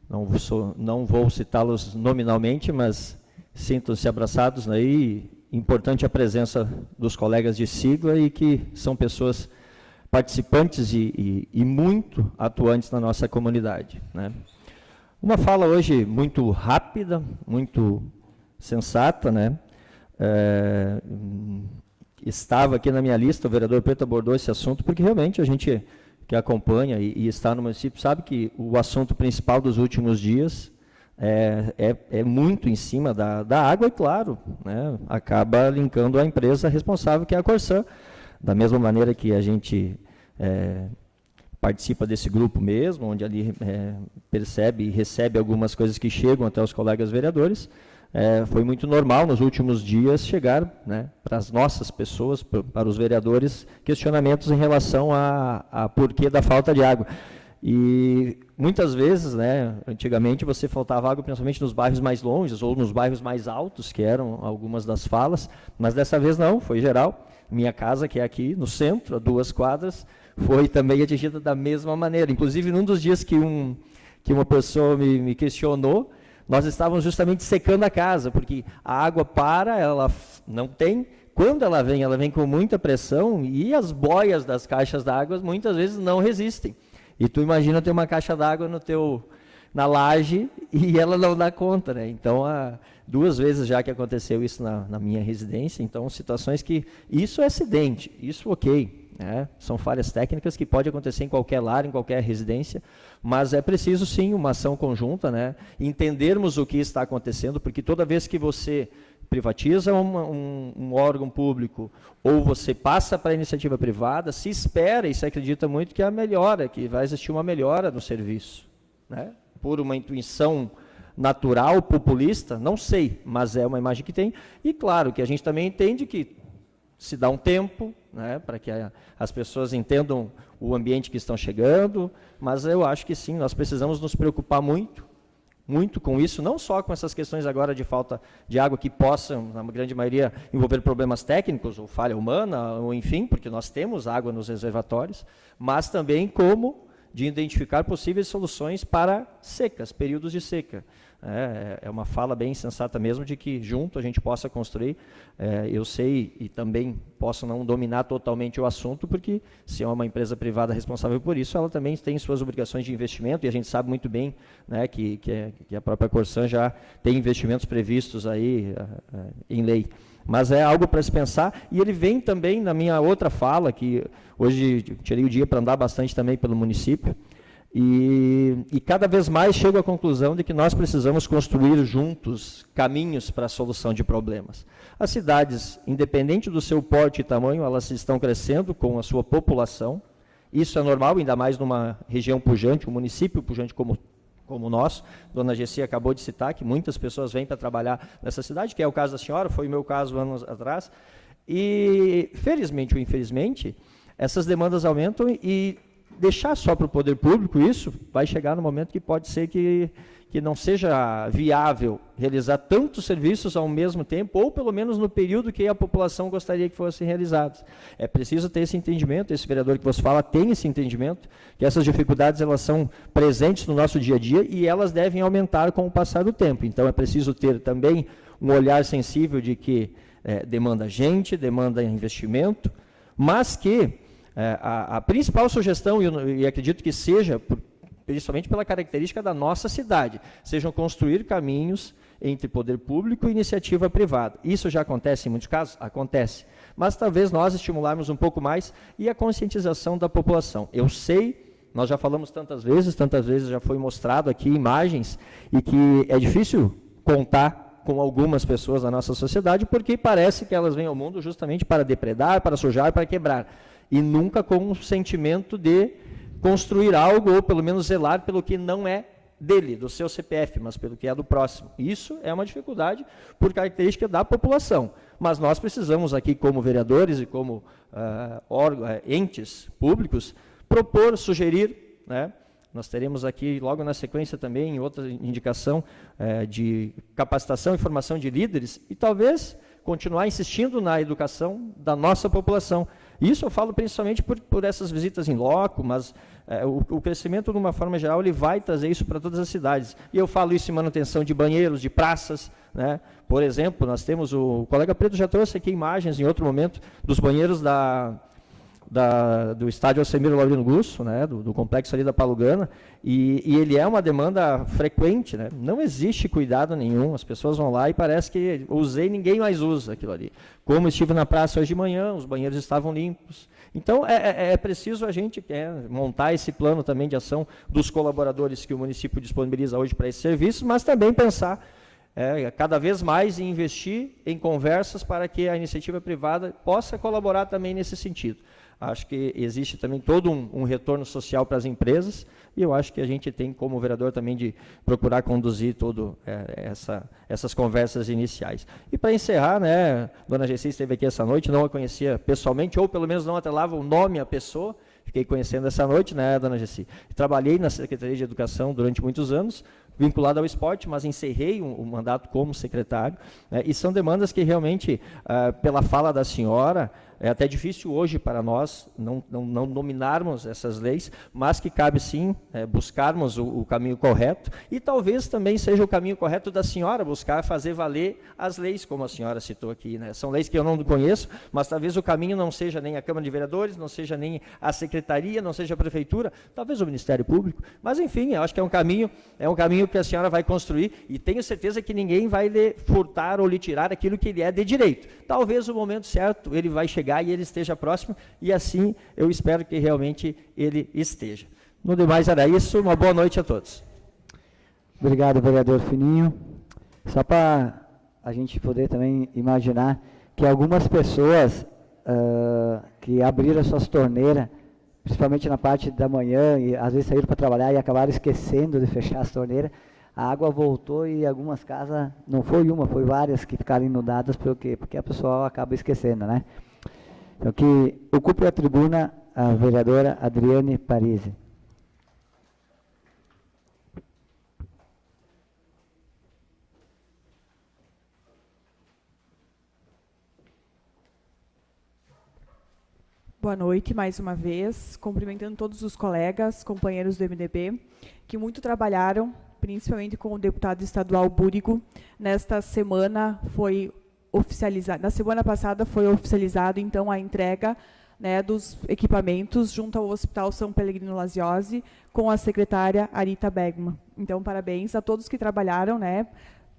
Não vou citá-los nominalmente, mas sintam-se abraçados, né? E importante a presença dos colegas de sigla e que são pessoas participantes e muito atuantes na nossa comunidade, né? Uma fala hoje muito rápida, muito sensata, né? Estava aqui na minha lista, o vereador Preto abordou esse assunto, porque realmente a gente que acompanha e está no município sabe que o assunto principal dos últimos dias é muito em cima da água e, claro, né, acaba linkando a empresa responsável, que é a Corsã. Da mesma maneira que a gente participa desse grupo mesmo, onde ali percebe e recebe algumas coisas que chegam até os colegas vereadores, foi muito normal nos últimos dias chegar, né, para as nossas pessoas, para os vereadores, questionamentos em relação a porquê da falta de água. E muitas vezes, né, antigamente você faltava água principalmente nos bairros mais longes ou nos bairros mais altos, que eram algumas das falas, mas dessa vez não, foi geral. Minha casa, que é aqui no centro, a 2 quadras, foi também atingida da mesma maneira. Inclusive, num dos dias que uma pessoa me questionou, nós estávamos justamente secando a casa, porque a água ela não tem, quando ela vem com muita pressão e as boias das caixas d'água muitas vezes não resistem. E tu imagina ter uma caixa d'água na laje e ela não dá conta, né? Então, 2 vezes já que aconteceu isso na minha residência, então situações que, isso é acidente, isso ok. São falhas técnicas que pode acontecer em qualquer lar, em qualquer residência, mas é preciso sim uma ação conjunta, né? Entendermos o que está acontecendo, porque toda vez que você privatiza um órgão público ou você passa para a iniciativa privada, se espera e se acredita muito que que vai existir uma melhora no serviço, né? Por uma intuição natural, populista, não sei, mas é uma imagem que tem, e claro que a gente também entende que se dá um tempo, né, para que as pessoas entendam o ambiente que estão chegando, mas eu acho que sim, nós precisamos nos preocupar muito muito com isso, não só com essas questões agora de falta de água que possam, na grande maioria, envolver problemas técnicos, ou falha humana, ou enfim, porque nós temos água nos reservatórios, mas também como de identificar possíveis soluções para secas, períodos de seca. É uma fala bem sensata mesmo de que junto a gente possa construir. Eu sei e também posso não dominar totalmente o assunto, porque se é uma empresa privada responsável por isso, ela também tem suas obrigações de investimento, e a gente sabe muito bem, né, que a própria Corsan já tem investimentos previstos aí em lei. Mas é algo para se pensar, e ele vem também na minha outra fala, que hoje tirei o dia para andar bastante também pelo município, e cada vez mais chego à conclusão de que nós precisamos construir juntos caminhos para a solução de problemas. As cidades, independente do seu porte e tamanho, elas estão crescendo com a sua população. Isso é normal, ainda mais numa região pujante, um município pujante como o nosso. Dona Gessi acabou de citar que muitas pessoas vêm para trabalhar nessa cidade, que é o caso da senhora, foi o meu caso anos atrás. E, felizmente ou infelizmente, essas demandas aumentam, e deixar só para o poder público isso, vai chegar no momento que pode ser que não seja viável realizar tantos serviços ao mesmo tempo, ou pelo menos no período que a população gostaria que fossem realizados. É preciso ter esse entendimento, esse vereador que você fala tem esse entendimento, que essas dificuldades elas são presentes no nosso dia a dia, e elas devem aumentar com o passar do tempo. Então é preciso ter também um olhar sensível de que demanda gente, demanda investimento, mas que a principal sugestão, e acredito que seja, principalmente pela característica da nossa cidade, sejam construir caminhos entre poder público e iniciativa privada. Isso já acontece em muitos casos? Acontece. Mas talvez nós estimularmos um pouco mais, e a conscientização da população. Eu sei, nós já falamos tantas vezes já foi mostrado aqui imagens, e que é difícil contar com algumas pessoas da nossa sociedade, porque parece que elas vêm ao mundo justamente para depredar, para sujar, para quebrar, e nunca com um sentimento de construir algo, ou pelo menos zelar pelo que não é dele, do seu CPF, mas pelo que é do próximo. Isso é uma dificuldade por característica da população. Mas nós precisamos aqui, como vereadores e como entes públicos, propor, sugerir, né? Nós teremos aqui, logo na sequência também, outra indicação de capacitação e formação de líderes, e talvez continuar insistindo na educação da nossa população. Isso eu falo principalmente por essas visitas em loco, mas o crescimento, de uma forma geral, ele vai trazer isso para todas as cidades. E eu falo isso em manutenção de banheiros, de praças, né? Por exemplo, nós temos, o colega Preto já trouxe aqui imagens em outro momento, dos banheiros do estádio Alcemiro Laurino Gusso, né, do complexo ali da Palugana, e ele é uma demanda frequente, né? Não existe cuidado nenhum, as pessoas vão lá e parece que usei, ninguém mais usa aquilo ali. Como estive na praça hoje de manhã, os banheiros estavam limpos. Então, é preciso a gente montar esse plano também de ação dos colaboradores que o município disponibiliza hoje para esse serviço, mas também pensar cada vez mais em investir em conversas para que a iniciativa privada possa colaborar também nesse sentido. Acho que existe também todo um retorno social para as empresas, e eu acho que a gente tem, como vereador, também de procurar conduzir todas essas conversas iniciais. E para encerrar, né, Dona Gessi esteve aqui essa noite, não a conhecia pessoalmente, ou pelo menos não atrelava o nome à pessoa, fiquei conhecendo essa noite, né, Dona Gessi? Trabalhei na Secretaria de Educação durante muitos anos, vinculado ao esporte, mas encerrei o mandato como secretário, né, e são demandas que realmente, pela fala da senhora, é até difícil hoje para nós não dominarmos essas leis, mas que cabe sim buscarmos o caminho correto, e talvez também seja o caminho correto da senhora buscar fazer valer as leis, como a senhora citou aqui, né? São leis que eu não conheço, mas talvez o caminho não seja nem a Câmara de Vereadores, não seja nem a Secretaria, não seja a Prefeitura, talvez o Ministério Público, mas enfim, eu acho que é um caminho que a senhora vai construir, e tenho certeza que ninguém vai lhe furtar ou lhe tirar aquilo que ele é de direito. Talvez o momento certo ele vai chegar e ele esteja próximo, e assim eu espero que realmente ele esteja. No demais era isso, uma boa noite a todos. Obrigado, vereador Fininho. Só para a gente poder também imaginar que algumas pessoas que abriram suas torneiras, principalmente na parte da manhã, e às vezes saíram para trabalhar e acabaram esquecendo de fechar as torneiras, a água voltou e algumas casas, não foi uma, foi várias que ficaram inundadas, porque a pessoa acaba esquecendo, né? Então, que ocupe a tribuna a vereadora Adriane Parisi. Boa noite, mais uma vez, cumprimentando todos os colegas, companheiros do MDB, que muito trabalharam, principalmente com o deputado estadual Búrigo. Nesta semana foi oficializado, na semana passada foi oficializado, então, a entrega, né, dos equipamentos junto ao Hospital São Pellegrino Laziose, com a secretária Arita Bergman. Então, parabéns a todos que trabalharam, né,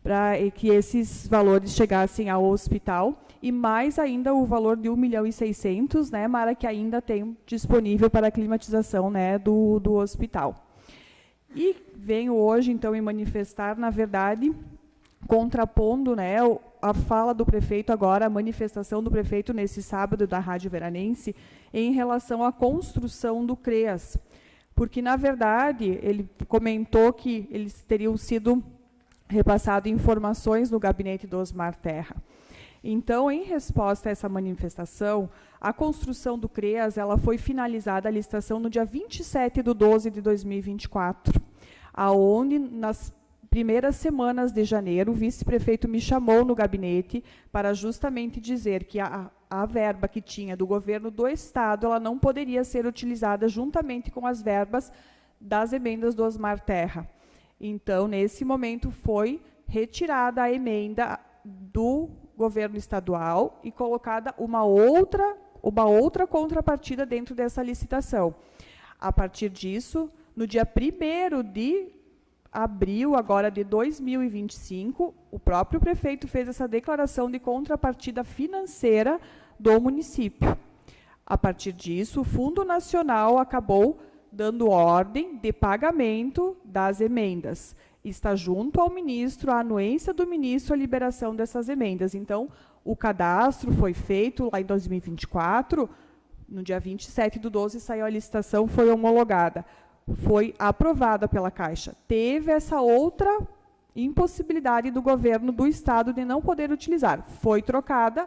para que esses valores chegassem ao hospital, e mais ainda o valor de 1.600.000, né, Mara, que ainda tem disponível para a climatização, né, do hospital. E venho hoje, então, em manifestar, na verdade, contrapondo, né, a fala do prefeito agora, a manifestação do prefeito nesse sábado da Rádio Veranense, em relação à construção do CREAS. Porque, na verdade, ele comentou que eles teriam sido repassadas informações no gabinete do Osmar Terra. Então, em resposta a essa manifestação, a construção do CREAS ela foi finalizada, a licitação, no dia 27/12/2024, aonde, nas primeiras semanas de janeiro, o vice-prefeito me chamou no gabinete para justamente dizer que a verba que tinha do governo do Estado ela não poderia ser utilizada juntamente com as verbas das emendas do Osmar Terra. Então, nesse momento, foi retirada a emenda do governo estadual e colocada uma outra contrapartida dentro dessa licitação. A partir disso, no dia 1º de abril agora de 2025, o próprio prefeito fez essa declaração de contrapartida financeira do município. A partir disso, o Fundo Nacional acabou dando ordem de pagamento das emendas. Está junto ao ministro, a anuência do ministro, a liberação dessas emendas. Então, o cadastro foi feito lá em 2024, no dia 27/12 saiu a licitação, foi homologada. Foi aprovada pela Caixa. Teve essa outra impossibilidade do governo do Estado de não poder utilizar. Foi trocada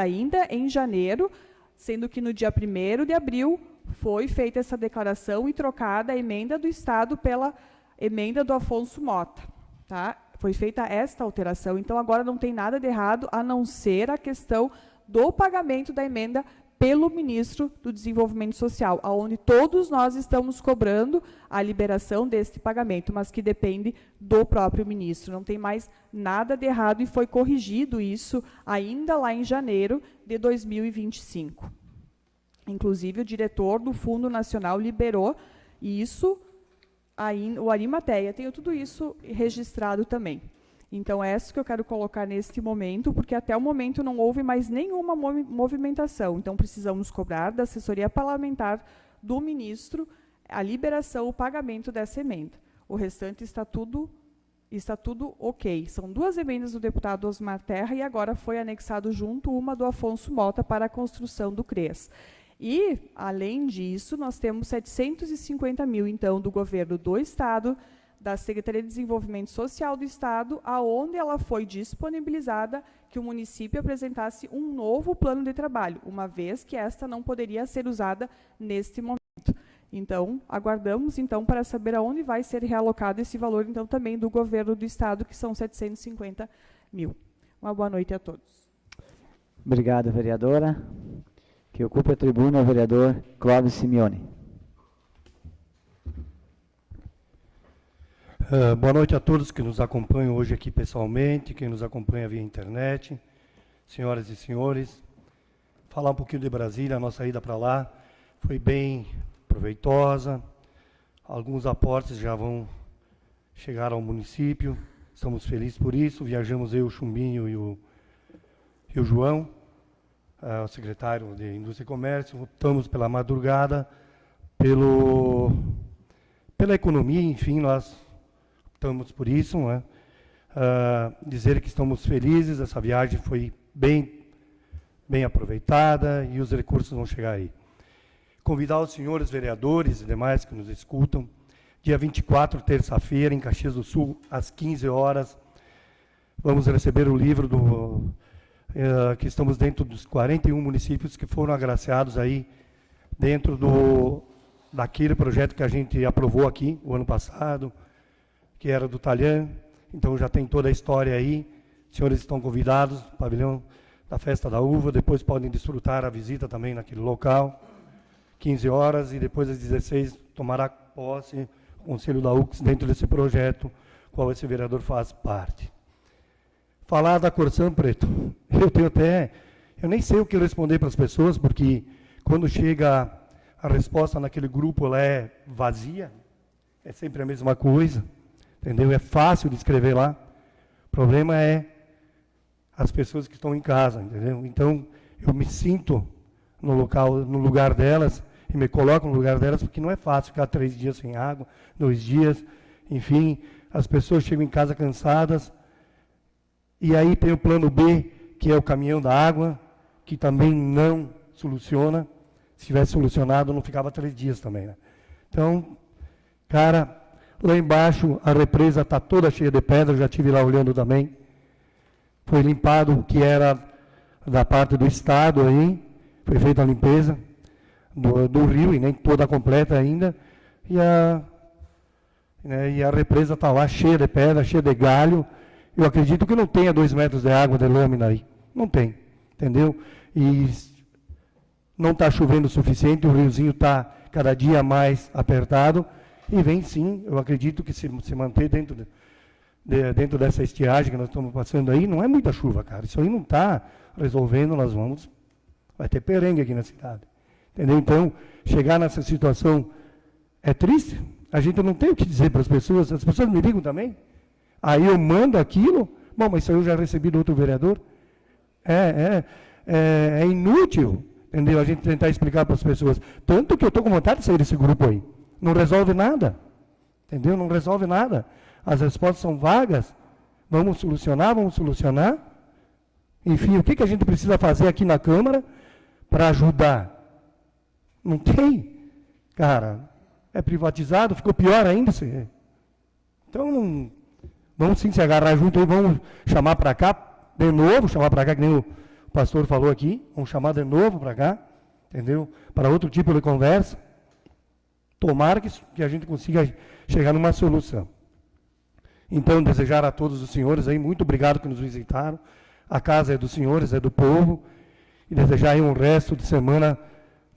ainda em janeiro, sendo que no dia 1º de abril foi feita essa declaração e trocada a emenda do Estado pela emenda do Afonso Mota. Tá? Foi feita esta alteração. Então, agora não tem nada de errado, a não ser a questão do pagamento da emenda pelo ministro do Desenvolvimento Social, onde todos nós estamos cobrando a liberação deste pagamento, mas que depende do próprio ministro. Não tem mais nada de errado e foi corrigido isso ainda lá em janeiro de 2025. Inclusive, o diretor do Fundo Nacional liberou isso, o Arimateia. Tenho tudo isso registrado também. Então, é isso que eu quero colocar neste momento, porque até o momento não houve mais nenhuma movimentação. Então, precisamos cobrar da assessoria parlamentar do ministro a liberação, o pagamento dessa emenda. O restante está tudo ok. São 2 emendas do deputado Osmar Terra e agora foi anexado junto uma do Afonso Mota para a construção do CREAS. E, além disso, nós temos 750 mil, então, do governo do Estado, da Secretaria de Desenvolvimento Social do Estado, aonde ela foi disponibilizada que o município apresentasse um novo plano de trabalho, uma vez que esta não poderia ser usada neste momento. Então, aguardamos então para saber aonde vai ser realocado esse valor, então, também do governo do Estado, que são 750 mil. Uma boa noite a todos. Obrigado, vereadora. Que ocupe a tribuna o vereador Clóvis Simeone. Boa noite a todos que nos acompanham hoje aqui pessoalmente, quem nos acompanha via internet, senhoras e senhores. Falar um pouquinho de Brasília, a nossa ida para lá foi bem proveitosa, alguns aportes já vão chegar ao município, estamos felizes por isso, viajamos eu, o Chumbinho e o João, o secretário de Indústria e Comércio, optamos pela madrugada, pela economia, enfim, nós optamos por isso, não é? Dizer que estamos felizes, essa viagem foi bem aproveitada e os recursos vão chegar aí. Convidar os senhores vereadores e demais que nos escutam, dia 24, terça-feira, em Caxias do Sul, às 15 horas, vamos receber o livro que estamos dentro dos 41 municípios que foram agraciados aí dentro daquele projeto que a gente aprovou aqui o ano passado, que era do Talhã. Então já tem toda a história aí. Os senhores estão convidados, pavilhão da festa da uva, depois podem desfrutar a visita também naquele local, 15 horas, e depois às 16 tomará posse o Conselho da UX dentro desse projeto, qual esse vereador faz parte. Falar da Corsã, Preto, eu nem sei o que responder para as pessoas, porque quando chega a resposta naquele grupo, ela é vazia, é sempre a mesma coisa, entendeu? É fácil de escrever lá, o problema é as pessoas que estão em casa, entendeu? Então, eu me sinto no lugar delas, e me coloco no lugar delas, porque não é fácil ficar 3 dias sem água, 2 dias, enfim, as pessoas chegam em casa cansadas, e aí tem o plano B, que é o caminhão da água, que também não soluciona. Se tivesse solucionado, não ficava 3 dias também, né? Então, cara, lá embaixo a represa está toda cheia de pedra, eu já estive lá olhando também. Foi limpado o que era da parte do estado aí, foi feita a limpeza do rio, e nem toda completa ainda, e a represa está lá cheia de pedra, cheia de galho. Eu acredito que não tenha 2 metros de água de lâmina aí, não tem, entendeu? E não está chovendo o suficiente, o riozinho está cada dia mais apertado, e vem sim, eu acredito que se manter dentro dessa estiagem que nós estamos passando aí, não é muita chuva, cara, isso aí não está resolvendo, vai ter perrengue aqui na cidade, entendeu? Então, chegar nessa situação é triste, a gente não tem o que dizer para as pessoas me ligam também, aí eu mando aquilo, bom, mas isso aí eu já recebi do outro vereador, é inútil, entendeu? A gente tentar explicar para as pessoas, tanto que eu estou com vontade de sair desse grupo aí, não resolve nada, entendeu? Não resolve nada, as respostas são vagas, vamos solucionar, enfim, o que a gente precisa fazer aqui na Câmara para ajudar? Não tem, cara, é privatizado, ficou pior ainda, então vamos sim se agarrar junto aí, vamos chamar para cá, de novo, que nem o pastor falou aqui, vamos chamar de novo para cá, entendeu? Para outro tipo de conversa, tomara que a gente consiga chegar numa solução. Então, desejar a todos os senhores aí, muito obrigado que nos visitaram, a casa é dos senhores, é do povo, e desejar aí um resto de semana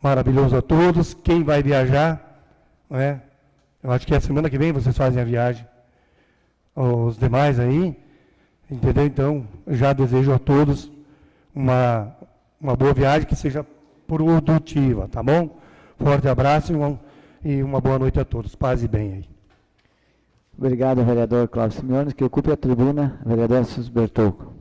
maravilhoso a todos. Quem vai viajar, né? Eu acho que é a semana que vem vocês fazem a viagem, os demais aí, entendeu? Então, já desejo a todos uma boa viagem, que seja produtiva, tá bom? Forte abraço e uma boa noite a todos. Paz e bem aí. Obrigado, vereador Cláudio Simeone. Que ocupe a tribuna, vereador Sus Bertolco.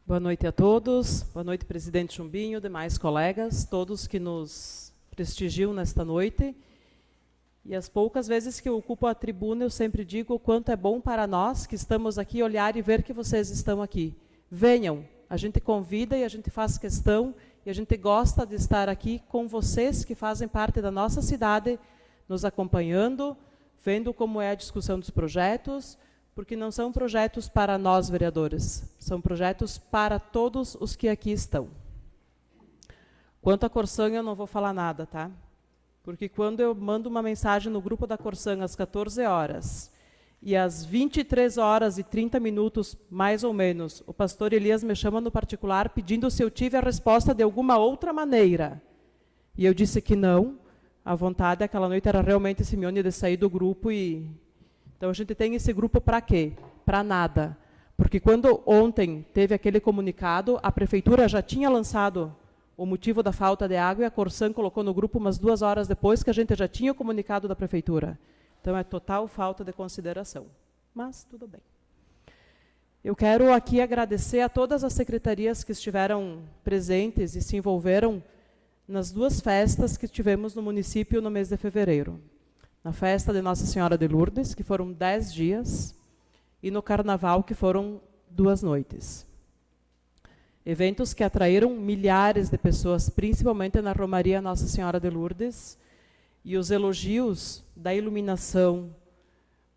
Boa noite a todos. Boa noite, presidente Chumbinho, demais colegas, todos que nos prestigiam nesta noite. E as poucas vezes que eu ocupo a tribuna, eu sempre digo o quanto é bom para nós que estamos aqui olhar e ver que vocês estão aqui. Venham, a gente convida e a gente faz questão, e a gente gosta de estar aqui com vocês que fazem parte da nossa cidade, nos acompanhando, vendo como é a discussão dos projetos, porque não são projetos para nós, vereadores, são projetos para todos os que aqui estão. Quanto à Corsã, eu não vou falar nada, tá? Porque quando eu mando uma mensagem no grupo da Corsã às 14 horas, e às 23 horas e 30 minutos, mais ou menos, o pastor Elias me chama no particular pedindo se eu tive a resposta de alguma outra maneira. E eu disse que não, a vontade aquela noite era realmente, Simeone, de sair do grupo. Então a gente tem esse grupo para quê? Para nada. Porque quando ontem teve aquele comunicado, a prefeitura já tinha lançado o motivo da falta de água, e a Corsã colocou no grupo umas 2 horas depois que a gente já tinha o comunicado da prefeitura. Então, é total falta de consideração. Mas, tudo bem. Eu quero aqui agradecer a todas as secretarias que estiveram presentes e se envolveram nas 2 festas que tivemos no município no mês de fevereiro. Na festa de Nossa Senhora de Lourdes, que foram 10 dias, e no Carnaval, que foram 2 noites. Eventos que atraíram milhares de pessoas, principalmente na Romaria Nossa Senhora de Lourdes, e os elogios da iluminação,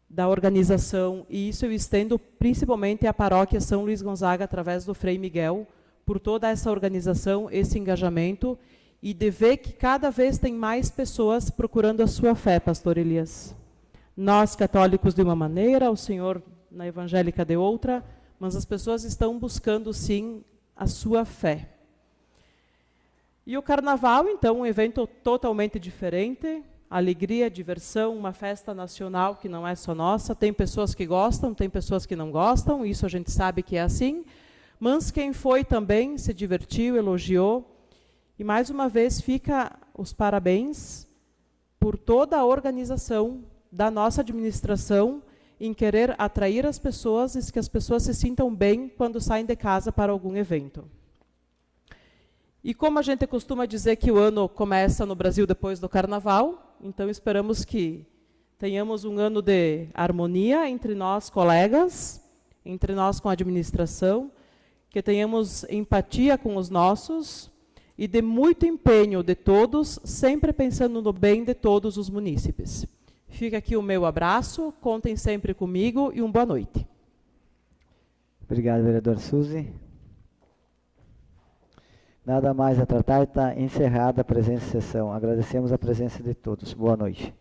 da organização, e isso eu estendo principalmente à paróquia São Luís Gonzaga, através do Frei Miguel, por toda essa organização, esse engajamento, e de ver que cada vez tem mais pessoas procurando a sua fé, pastor Elias. Nós, católicos, de uma maneira, o senhor, na evangélica, de outra, mas as pessoas estão buscando, sim, a sua fé. E o Carnaval, então, um evento totalmente diferente, alegria, diversão, uma festa nacional que não é só nossa, tem pessoas que gostam, tem pessoas que não gostam, isso a gente sabe que é assim, mas quem foi também se divertiu, elogiou, e mais uma vez fica os parabéns por toda a organização da nossa administração em querer atrair as pessoas e que as pessoas se sintam bem quando saem de casa para algum evento. E como a gente costuma dizer que o ano começa no Brasil depois do Carnaval, então esperamos que tenhamos um ano de harmonia entre nós, colegas, entre nós com a administração, que tenhamos empatia com os nossos e de muito empenho de todos, sempre pensando no bem de todos os munícipes. Fica aqui o meu abraço, contem sempre comigo e boa noite. Obrigado, vereador Suzy. Nada mais a tratar, está encerrada a presente sessão. Agradecemos a presença de todos. Boa noite.